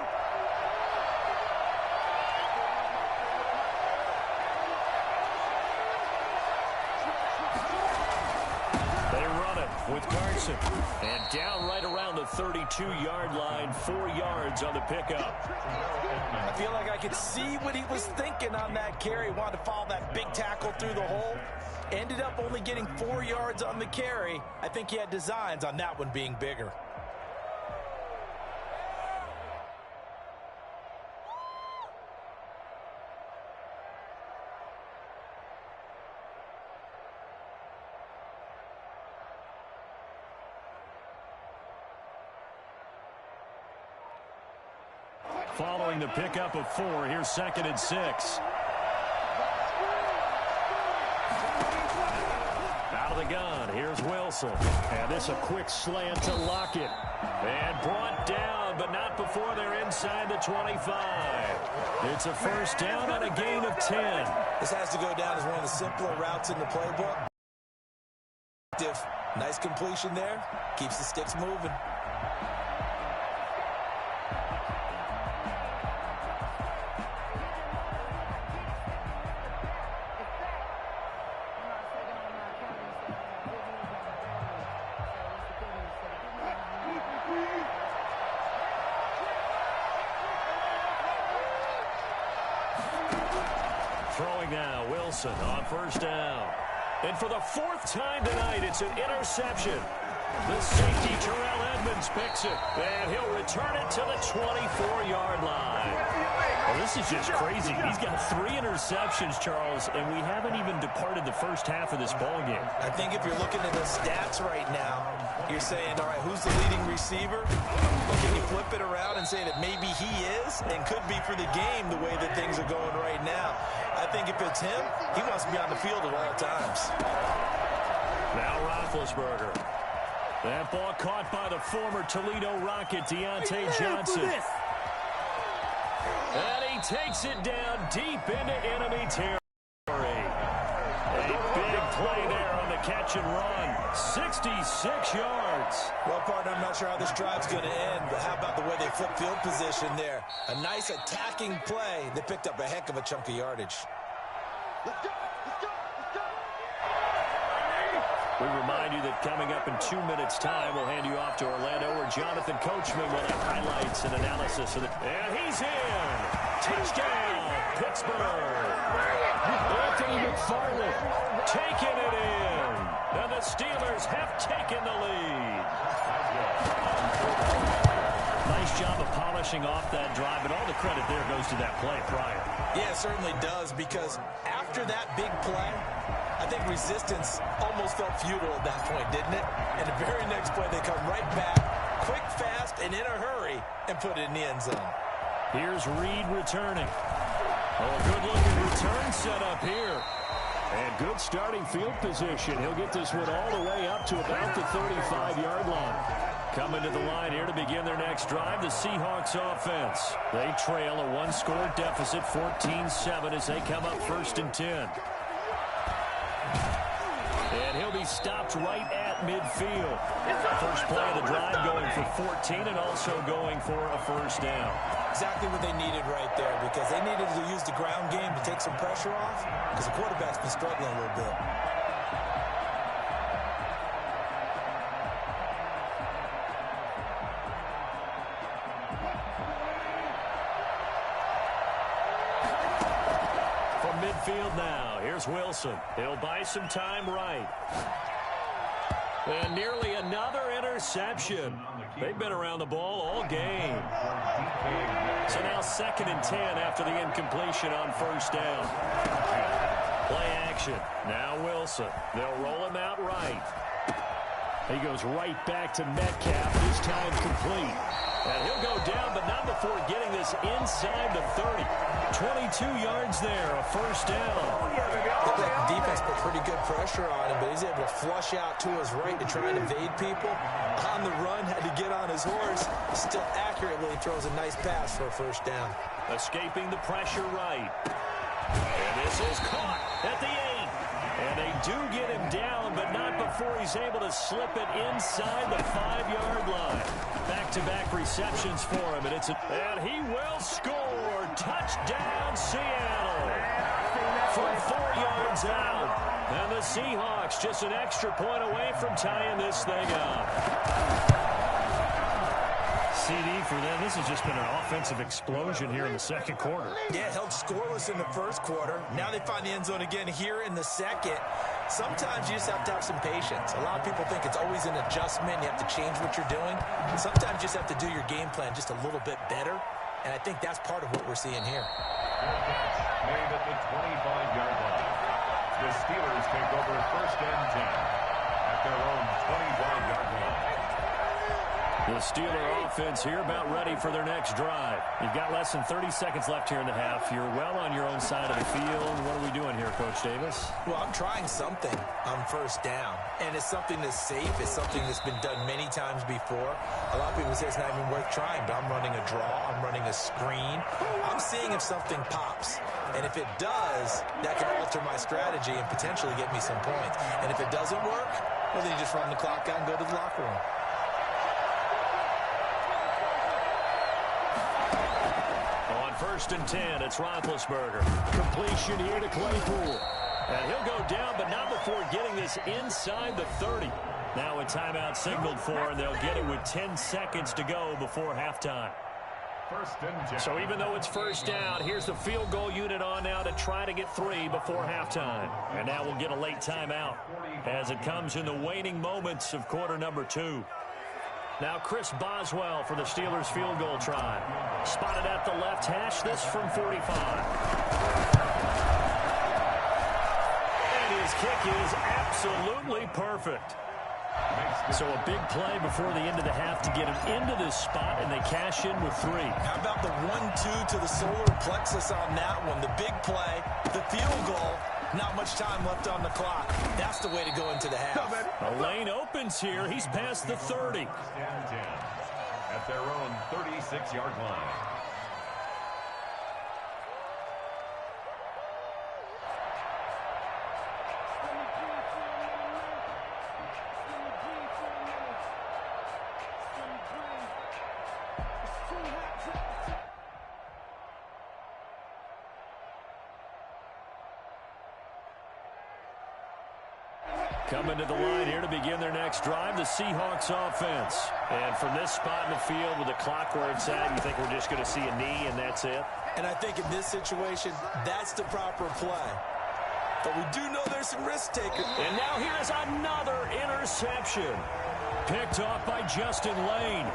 They run it with Carson. And down right around the 32-yard line, 4 yards on the pickup. I feel like I could see what he was thinking on that carry. Wanted to follow that big tackle through the hole. Ended up only getting 4 yards on the carry. I think he had designs on that one being bigger. Following the pickup of 4, here's 2nd and 6. Out of the gun, here's Wilson. And this a quick slant to Lockett. And brought down, but not before they're inside the 25. It's a 1st down on a gain of 10. This has to go down as one of the simpler routes in the playbook. Nice completion there. Keeps the sticks moving. Throwing now, Wilson on 1st down. And for the 4th time tonight, it's an interception. The safety, Terrell Edmonds, picks it. And he'll return it to the 24-yard line. Well, this is just crazy. He's got 3 interceptions, Charles, and we haven't even departed the first half of this ballgame. I think if you're looking at the stats right now, you're saying, all right, who's the leading receiver? Well, can you flip it around and say that maybe he is and could be for the game the way that things are going right think if it's him, he wants to be on the field at all times. Now Roethlisberger. That ball caught by the former Toledo Rocket, Deontay Johnson. And he takes it down deep into enemy territory. A big play there on the catch and run. 66 yards. Well, partner, I'm not sure how this drive's going to end, but how about the way they flip field position there? A nice attacking play. They picked up a heck of a chunk of yardage. We remind you that coming up in 2 minutes' time, we'll hand you off to Orlando, where Jonathan Coachman will have highlights and analysis of it. And he's in. Touchdown, Pittsburgh. Anthony McFarland taking it in. And the Steelers have taken the lead. Nice job of polishing off that drive, but all the credit there goes to that play prior. Yeah, it certainly does, because after that big play, I think resistance almost felt futile at that point, didn't it? And the very next play, they come right back, quick, fast, and in a hurry, and put it in the end zone. Here's Reed returning. Oh, good-looking return set up here. And good starting field position. He'll get this one all the way up to about the 35-yard line. Coming to the line here to begin their next drive, the Seahawks offense. They trail a one-score deficit, 14-7, as they come up 1st and 10. And he'll be stopped right at midfield. First play of the drive going for 14 and also going for a first down. Exactly what they needed right there, because they needed to use the ground game to take some pressure off, because the quarterback's been struggling a little bit. From midfield now, here's Wilson. He'll buy some time right. And nearly another interception. They've been around the ball all game. So now 2nd and 10 after the incompletion on first down. Play action. Now Wilson. They'll roll him out right. He goes right back to Metcalf, this time complete. And he'll go down, but not before getting this inside the 30. 22 yards there, a first down. Looked like the defense put pretty good pressure on him, but he's able to flush out to his right to try and evade people. On the run, had to get on his horse. Still accurately throws a nice pass for a first down. Escaping the pressure right. And this is caught at the 8. And they do get him down, but not before he's able to slip it inside the 5-yard line. Back-to-back receptions for him, and he will score. Touchdown, Seattle. From 4 yards out. And the Seahawks just an extra point away from tying this thing up. CD for them. This has just been an offensive explosion here in the second quarter. Yeah, held scoreless in the first quarter. Now they find the end zone again here in the second. Sometimes you just have to have some patience. A lot of people think it's always an adjustment. You have to change what you're doing. Sometimes you just have to do your game plan just a little bit better. And I think that's part of what we're seeing here. Made at the 25-yard line. The Steelers take over 1st and 10 at their own 25-yard line. The Steeler offense here about ready for their next drive. You've got less than 30 seconds left here in the half. You're well on your own side of the field. What are we doing here, Coach Davis? Well, I'm trying something on first down. And it's something that's safe. It's something that's been done many times before. A lot of people say it's not even worth trying, but I'm running a draw. I'm running a screen. I'm seeing if something pops. And if it does, that can alter my strategy and potentially get me some points. And if it doesn't work, well, then you just run the clock out and go to the locker room. First and 10, it's Roethlisberger. Completion here to Claypool. And he'll go down, but not before getting this inside the 30. Now a timeout signaled for, and they'll get it with 10 seconds to go before halftime. So even though it's first down, here's the field goal unit on now to try to get 3 before halftime. And now we'll get a late timeout as it comes in the waning moments of quarter number 2. Now Chris Boswell for the Steelers field goal try. Spotted at the left hash, this from 45. And his kick is absolutely perfect. So a big play before the end of the half to get him into this spot, and they cash in with 3. How about the 1-2 to the solar plexus on that one? The big play, the field goal, not much time left on the clock. That's the way to go into the half. The lane opens here. He's past the 30. At their own 36-yard line. Coming to the line here to begin their next drive, the Seahawks offense. And from this spot in the field with the clock where it's at, you think we're just going to see a knee and that's it? And I think in this situation, that's the proper play. But we do know there's some risk takers. And now here's another interception. Picked off by Justin Lane.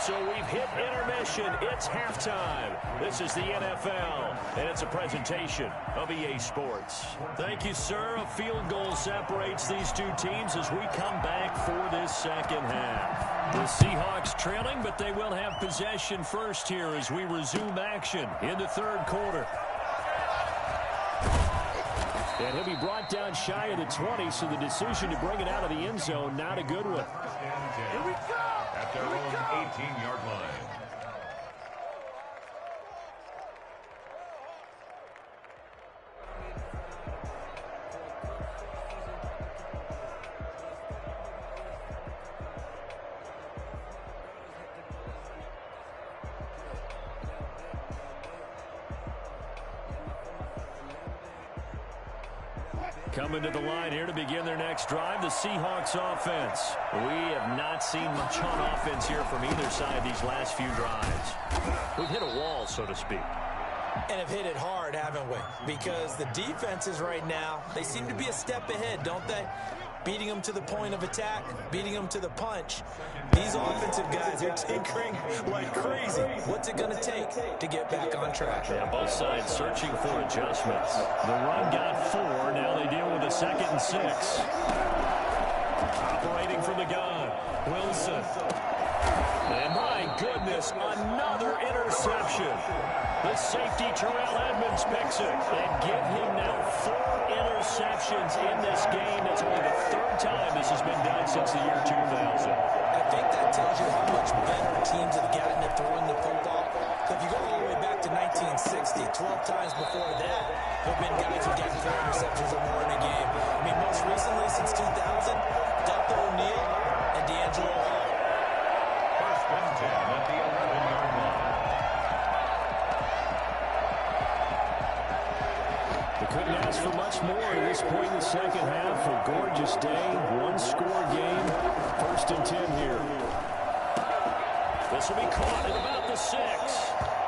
So we've hit intermission. It's halftime. This is the NFL, and it's a presentation of EA Sports. Thank you, sir. A field goal separates these two teams as we come back for this second half. The Seahawks trailing, but they will have possession first here as we resume action in the third quarter. And he'll be brought down shy of the 20, so the decision to bring it out of the end zone, not a good one. Here we go! At their own 18-yard line. Coming to the line here to begin their next drive, the Seahawks offense. We have not seen much on offense here from either side these last few drives. We've hit a wall, so to speak. And have hit it hard, haven't we? Because the defenses right now, they seem to be a step ahead, don't they? Beating them to the point of attack, beating them to the punch. These offensive guys are tinkering like crazy. What's it going to take to get back on track? Yeah, both sides searching for adjustments. The run got 4. Now they deal with a 2nd and 6. Operating from the gun, Wilson. And my goodness, another interception. The safety, Terrell Edmonds, picks it. And give him now 4 interceptions in this game. That's only the 3rd time this has been done since the year 2000. I think that tells you how much better teams have gotten at throwing the football. If you go all the way back to 1960, 12 times before that, there have been guys who've gotten 4 interceptions or more in a game. I mean, most recently, since 2000, Delta O'Neal and D'Angelo Hall. First and 10 at the 11-yard line. They couldn't ask for much more at this point in the second half. A gorgeous day, 1-score game. First and 10 here. This will be caught at about the 6.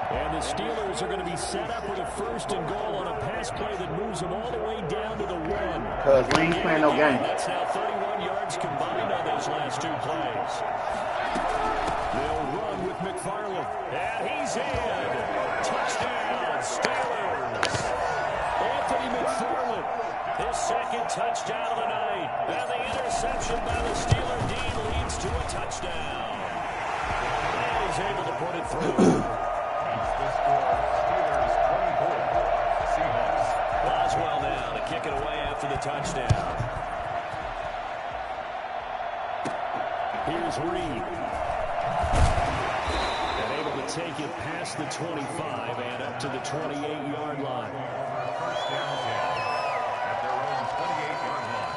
And the Steelers are going to be set up with a 1st and goal on a pass play that moves them all the way down to the 1. Because we ain't playing no game. That's now 31 yards combined on those last 2 plays. They'll run with McFarland. And he's in. Touchdown, Steelers. Anthony McFarland, his 2nd touchdown of the night. And the interception by the Steeler D leads to a touchdown. And he's able to put it through. Boswell now to kick it away after the touchdown. Here's Reed. And able to take it past the 25 and up to the 28-yard line. First down 10 at their own 28-yard line.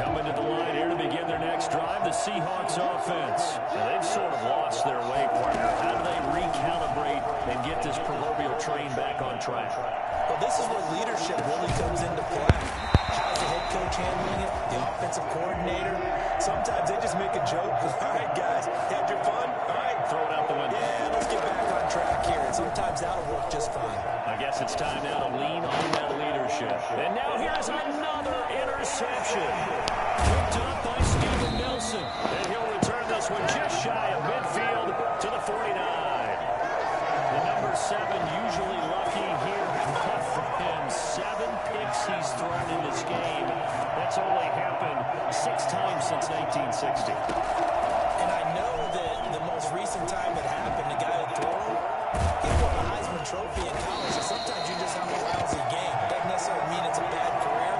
Coming to the line here to begin their next drive, the Seahawks offense. Now, they've sort of lost their way, partner. How do they recalibrate and get this proverbial train back on track? Well, this is where leadership really comes into play. How's the head coach handling it? The offensive coordinator? Sometimes they just make a joke. All right, guys, had your fun? All right. Throw it out the window. Yeah, let's get back on track here. And sometimes that'll work just fine. I guess It's time now to lean on that leadership. And now here's another interception. Picked up by Steven Nelson. And he'll return this one just shy of midfield to the 49. The number 7 usually lucky here. But for him, 7 picks he's thrown in this game. That's only happened 6 times since 1960. And I know that the most recent time it happened, the guy who threw him, he won the Heisman Trophy in college. So sometimes you just have a lousy game. It doesn't necessarily mean it's a bad career.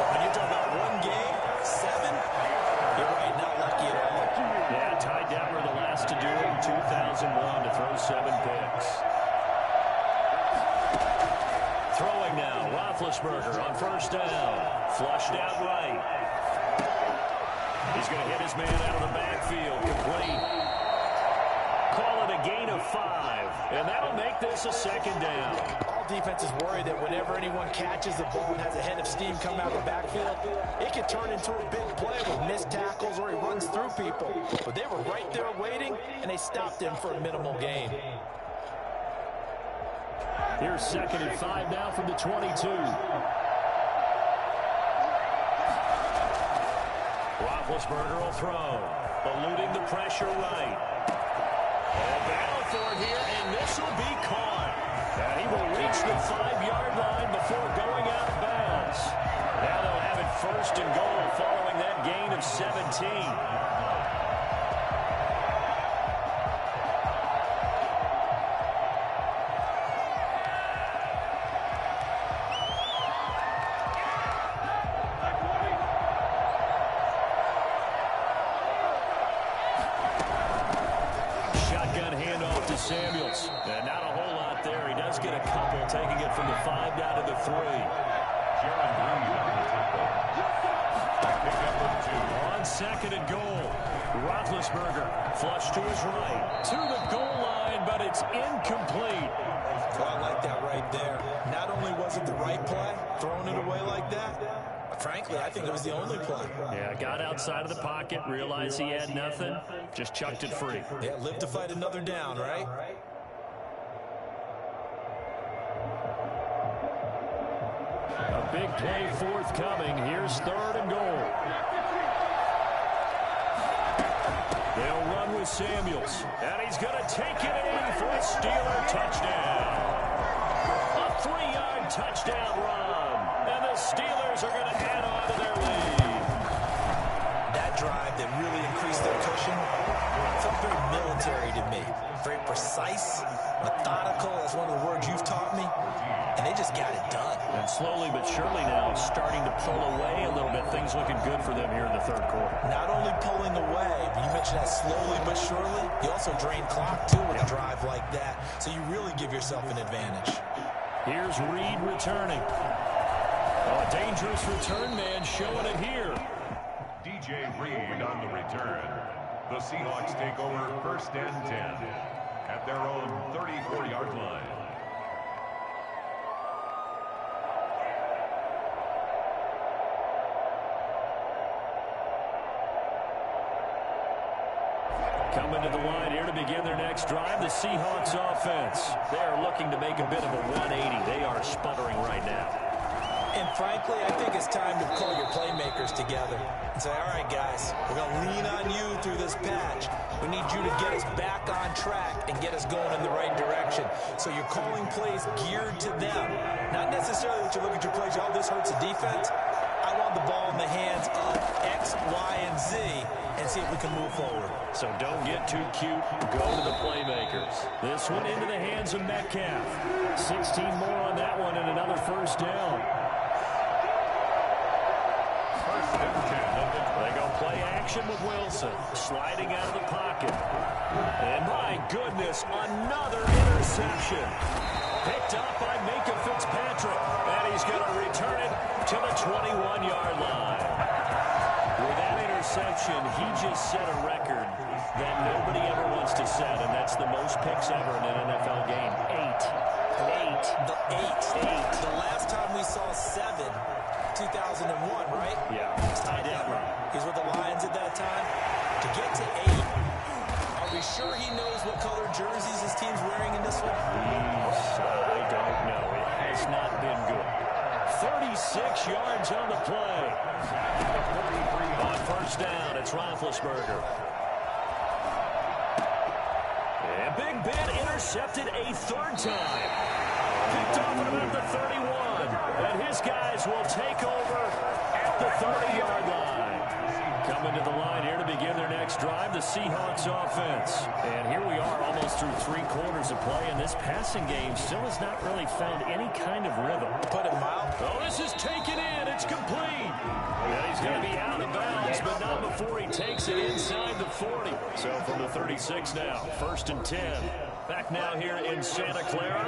But when you're talking about one game, 7, you're right, not lucky at all. Yeah, Ty Detmer the last to do it in 2001 to throw 7 picks. Throwing now, Roethlisberger on first down. Flushed out right. He's going to hit his man out of the backfield. Complete. Call it a gain of 5. And that'll make this a second down. All defenses worry that whenever anyone catches the ball and has a head of steam come out of the backfield, it can turn into a big play with missed tackles or he runs through people. But they were right there waiting, and they stopped him for a minimal gain. Here's 2nd and 5 now from the 22. Roethlisberger will throw. Eluding the pressure right. And battle for it here, and this will be caught. And he will reach the 5-yard line before going out of bounds. Now they'll have it 1st and goal following that gain of 17. Samuels. And not a whole lot there. He does get a couple, taking it from the 5 down to the 3. On 2nd and goal, Roethlisberger flush to his right. To the goal line, but it's incomplete. Well, I like that right there. Not only was it the right play, throwing it away like that, frankly, I think it was the only play. Yeah, got outside of the pocket, realized he had nothing, just chucked it free. Yeah, live to fight another down, right? A big play forthcoming. Here's 3rd and goal. They'll run with Samuels, and he's going to take it in for a Steeler touchdown. A 3-yard touchdown run, and the Steelers are going to add on to their lead. That drive that really increased their cushion felt very military to me. Very precise, methodical, that's one of the words you've taught me, and they just got it done. And slowly but surely now starting to pull away a little bit. Things looking good for them here in the 3rd quarter. Not only pulling away, but you mentioned that slowly but surely. You also drain clock, too, with a drive like that, so you really give yourself an advantage. Here's Reed returning. Oh, a dangerous return man showing it here. DJ Reed on the return. The Seahawks take over 1st and 10 at their own 34-yard line. Coming to the line here to begin their next drive, the Seahawks offense. They are looking to make a bit of a 180. They are sputtering right now. And frankly, I think it's time to call your playmakers together and say, all right, guys, we're going to lean on you through this patch. We need you to get us back on track and get us going in the right direction. So you're calling plays geared to them. Not necessarily that you look at your plays, oh, this hurts the defense. I want the ball in the hands of X, Y, and Z and see if we can move forward. So don't get too cute. Go to the playmakers. This one into the hands of Metcalf. 16 more on that one and another 1st down. They go play action with Wilson. Sliding out of the pocket. And my goodness, another interception. Picked up by Minkah Fitzpatrick. And he's going to return it to the 21-yard line. With that interception, he just set a record that nobody ever wants to set, and that's the most picks ever in an NFL game. 8. The last time we saw 7, 2001, right? Yeah. Ty Detmer. He's with the Lions at that time. To get to 8, are we we sure he knows what color jerseys his team's wearing in this one? I don't know. It has not been good. 36 yards on the play. On first down, it's Roethlisberger. And Big Ben intercepted a third time. Picked off at about the 31. And his guys will take over at the 30-yard line. Coming to the line here to begin their next drive, the Seahawks offense. And here we are almost through 3 quarters of play, and this passing game still has not really found any kind of rhythm. Put it mild. Oh, this is taken in. It's complete. And he's going to be out of bounds, but not before he takes it inside the 40. So from the 36 now, 1st and 10. Back now here in Santa Clara.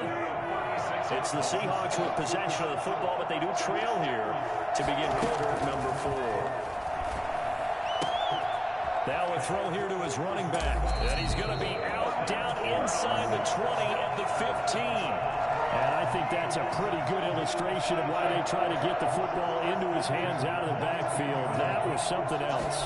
It's the Seahawks with possession of the football, but they do trail here to begin quarter number 4. Now a throw here to his running back. And he's going to be out down inside the 20 at the 15. And I think that's a pretty good illustration of why they try to get the football into his hands out of the backfield. That was something else.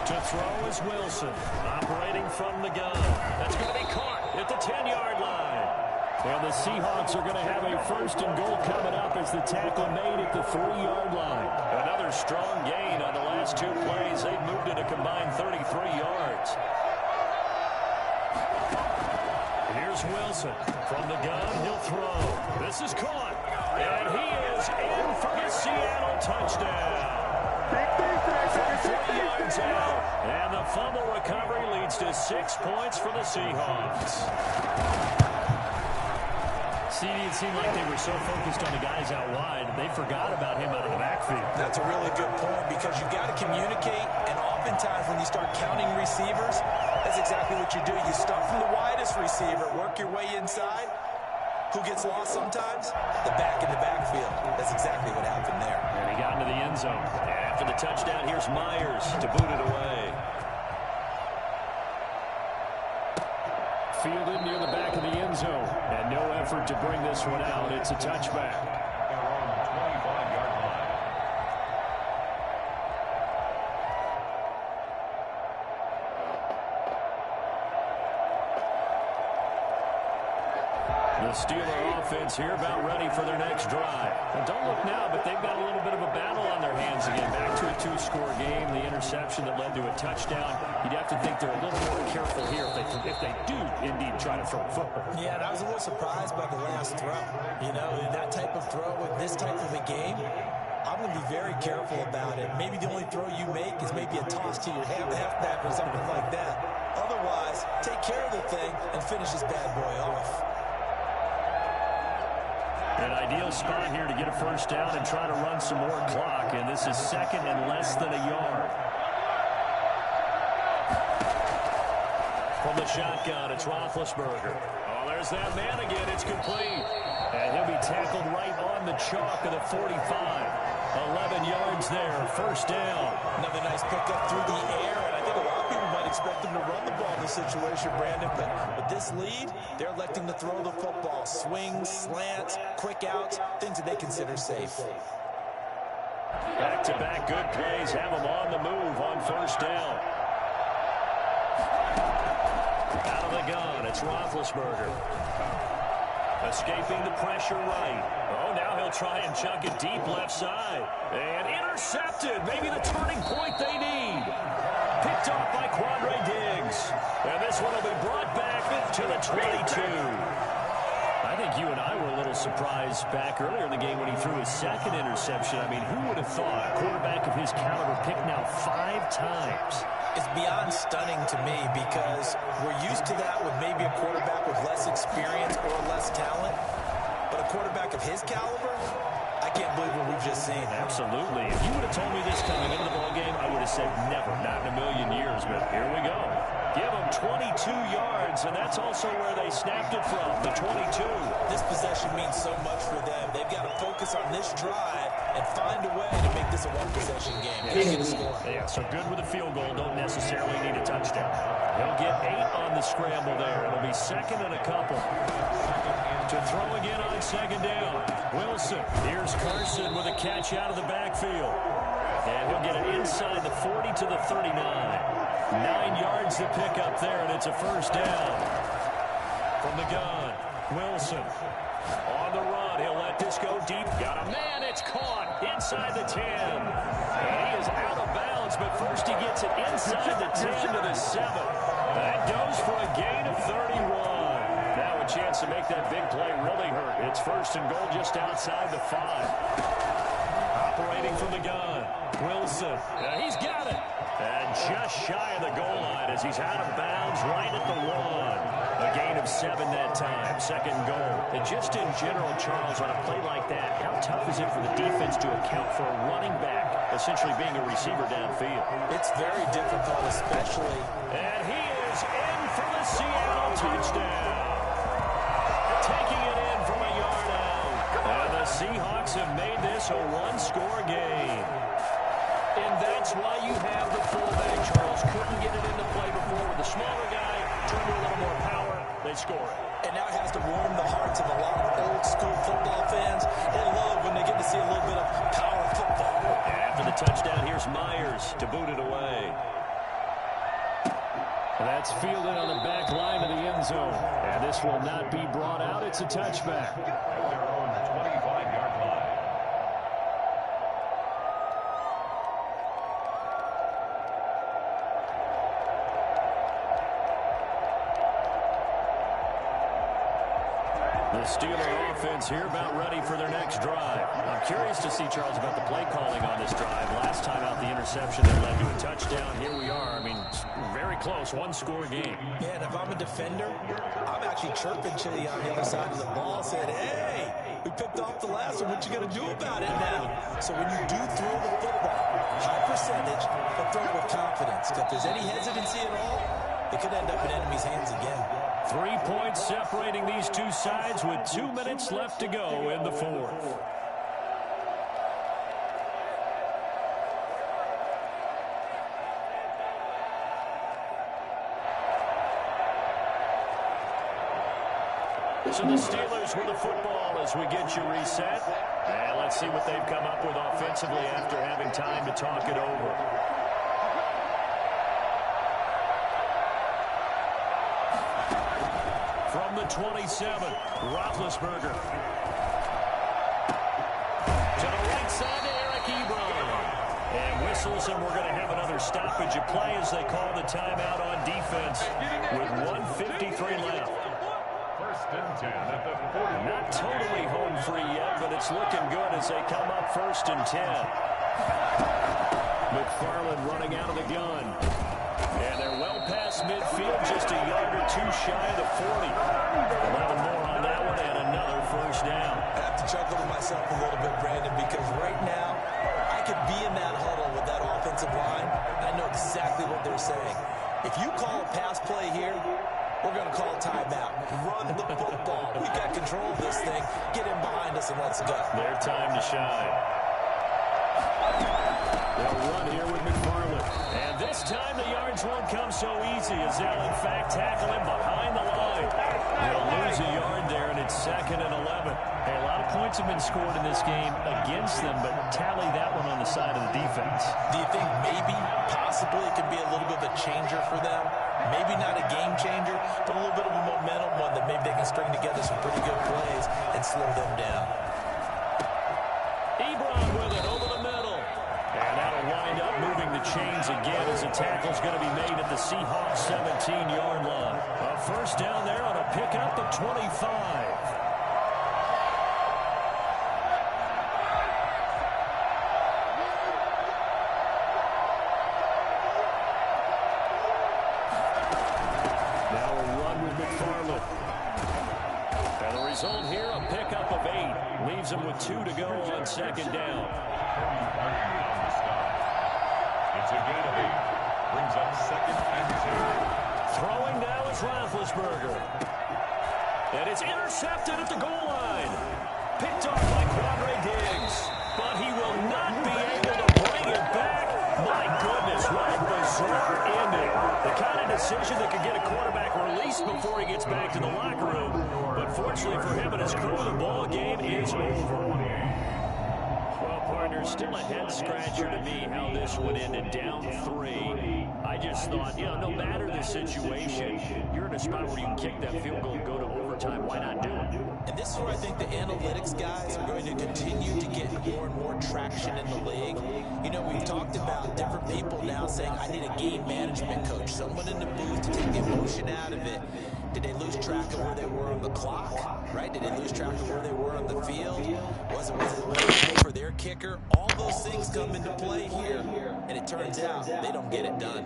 To throw is Wilson, operating from the gun. That's going to be caught at the 10-yard line. And the Seahawks are going to have a 1st and goal coming up as the tackle made at the 3-yard line. Another strong gain on the last 2 plays. They've moved it a combined 33 yards. Here's Wilson. From the gun, he'll throw. This is caught. And he is in for the Seattle touchdown. From 3 yards out. And the fumble recovery leads to 6 points for the Seahawks. CD, it seemed like they were so focused on the guys out wide, they forgot about him out of the backfield. That's a really good point because you got to communicate, and oftentimes when you start counting receivers, that's exactly what you do. You start from the widest receiver, work your way inside. Who gets lost sometimes? The back in the backfield. That's exactly what happened there. And he got into the end zone. And after the touchdown, here's Myers to boot it away. Fielded near the back of the end zone. And no effort to bring this one out. It's a touchback. The Steeler offense here about ready for their next drive. And don't look now, but they've got a little bit of a battle on their hands again. Back to a 2-score game. The interception that led to a touchdown. You'd have to think they're a little more careful here if they do indeed try to throw a football. Yeah, and I was a little surprised by the last throw. You know, that type of throw with this type of a game, I'm going to be very careful about it. Maybe the only throw you make is maybe a toss to your halfback or something like that. Otherwise, take care of the thing and finish this bad boy off. An ideal spot here to get a first down and try to run some more clock. And this is 2nd and less than a yard. From the shotgun, it's Roethlisberger. Oh, there's that man again. It's complete. And he'll be tackled right on the chalk of the 45. 11 yards there. First down. Another nice pickup through the air. And I think a lot of people might expect them to run the ball in this situation, Brandon. But with this lead, they're electing to throw the football. Swings, slants, quick outs, things that they consider safe. Back-to-back good plays have them on the move on first down. Out of the gun, it's Roethlisberger. Escaping the pressure right. Oh, now he'll try and chuck it deep left side. And intercepted. Maybe the turning point they need. Picked off by Quandre Diggs. And this one will be brought back to the 22. I think you and I were a little surprised back earlier in the game when he threw his 2nd interception. I mean, who would have thought a quarterback of his caliber picked now 5 times? It's beyond stunning to me because we're used to that with maybe a quarterback with less experience or less talent. But a quarterback of his caliber, I can't believe what we've just seen. Absolutely. If you would have told me this coming into the ballgame, I would have said never, not in a million years. But here we go. Give them 22 yards, and that's also where they snapped it from, the 22. This possession means so much for them. They've got to focus on this drive and find a way to make this a one-possession game. Yeah, so good with a field goal, don't necessarily need a touchdown. He'll get 8 on the scramble there. It'll be 2nd and a couple. To throw again on 2nd down. Wilson. Here's Carson with a catch out of the backfield. And he'll get it inside the 40 to the 39. 9 yards to pick up there, and it's a first down. From the gun, Wilson. On the run, he'll let this go deep. Got a man, it's caught inside the 10. And he is out of bounds, but first he gets it inside the 10 to the 7. That goes for a gain of 31. Now a chance to make that big play really hurt. It's first and goal just outside the 5. Operating from the gun, Wilson. He's got it. And just shy of the goal line as he's out of bounds right at the 1. A gain of 7 that time, second goal. And just in general, Charles, on a play like that, how tough is it for the defense to account for a running back essentially being a receiver downfield? It's very difficult, especially. And he is in for the Seattle touchdown. Taking it in from a yard out. And the Seahawks have made this a one-score game. And that's why you have the fullback, Charles. Couldn't get it into play before with the smaller guy. Turned to a little more power. They score it. And now it has to warm the hearts of a lot of old-school football fans. They love when they get to see a little bit of power football. After the touchdown, here's Myers to boot it away. That's fielded on the back line of the end zone. And this will not be brought out. It's a touchback. At their own 25-yard line. The Steeler offense here about ready for their next drive. I'm curious to see, Charles, about the play calling on this drive. Last time out, the interception that led to a touchdown. Here we are. I mean, very close, one-score game. Yeah, and if I'm a defender, I'm actually chirping Chili on the other side of the ball, saying, hey, we picked off the last one. What you going to do about it now? So when you do throw the football, high percentage, but throw it with confidence. If there's any hesitancy at all, it could end up in enemy's hands again. 3 points separating these two sides with 2 minutes left to go in the fourth. So the Steelers with the football as we get you reset. And let's see what they've come up with offensively after having time to talk it over. From the 27, Roethlisberger. To the right side to Eric Ebron. And whistles, and we're going to have another stoppage of play as they call the timeout on defense with 1:53 left. First and 10 at the 40. Not totally home free yet, but it's looking good as they come up first and 10. McFarland running out of the gun. And they're well past midfield, just a yard or two shy of the 40. 11 more on that one, and another first down. I have to chuckle to myself a little bit, Brandon, because right now, I could be in that huddle with that offensive line. I know exactly what they're saying. If you call a pass play here, we're going to call timeout. Run the football. We got control of this thing. Get in behind us and let's go. Their time to shine. They'll run here with McFarland. And this time the yards won't come so easy as they'll in fact tackle him behind the line. They'll lose a yard there, and it's 2nd and 11. Hey, a lot of points have been scored in this game against them, but tally that one on the side of the defense. Do you think maybe, possibly, it could be a little bit of a changer for them? Maybe not a game changer, but a little bit of a momentum one that maybe they can string together some pretty good plays and slow them down. Ebron with it over the middle. And that'll wind up moving the chains again as the tackle's going to be made at the Seahawks 17-yard line. A first down there on a pickup of 25. Result here, a pickup of 8. Leaves them with 2 to go on second down. It's a gain of 8. Brings up 2nd and 2. Throwing now is Roethlisberger. And it's intercepted at the goal line. Picked off by Quadre Diggs. But he will not be able to bring it back. My goodness, what a bizarre ending. The kind of decision that could get a quarterback released before he gets back to the locker room. But fortunately for him and his crew, the ball game is over. Well, partner, still a head-scratcher to me how this would end in down 3. I I just thought, no matter the situation, you're in a spot where you can kick that field goal and go to overtime. Why not do it? And this is where I think the analytics guys are going to continue to get more and more traction in the league. We've talked about different people now saying, I need a game management coach, someone in the booth to take the emotion out of it. Did they lose track of where they were on the clock, right? Did they lose track of where they were on the field? Was it late for their kicker? All those things come into play here, and it turns out they don't get it done.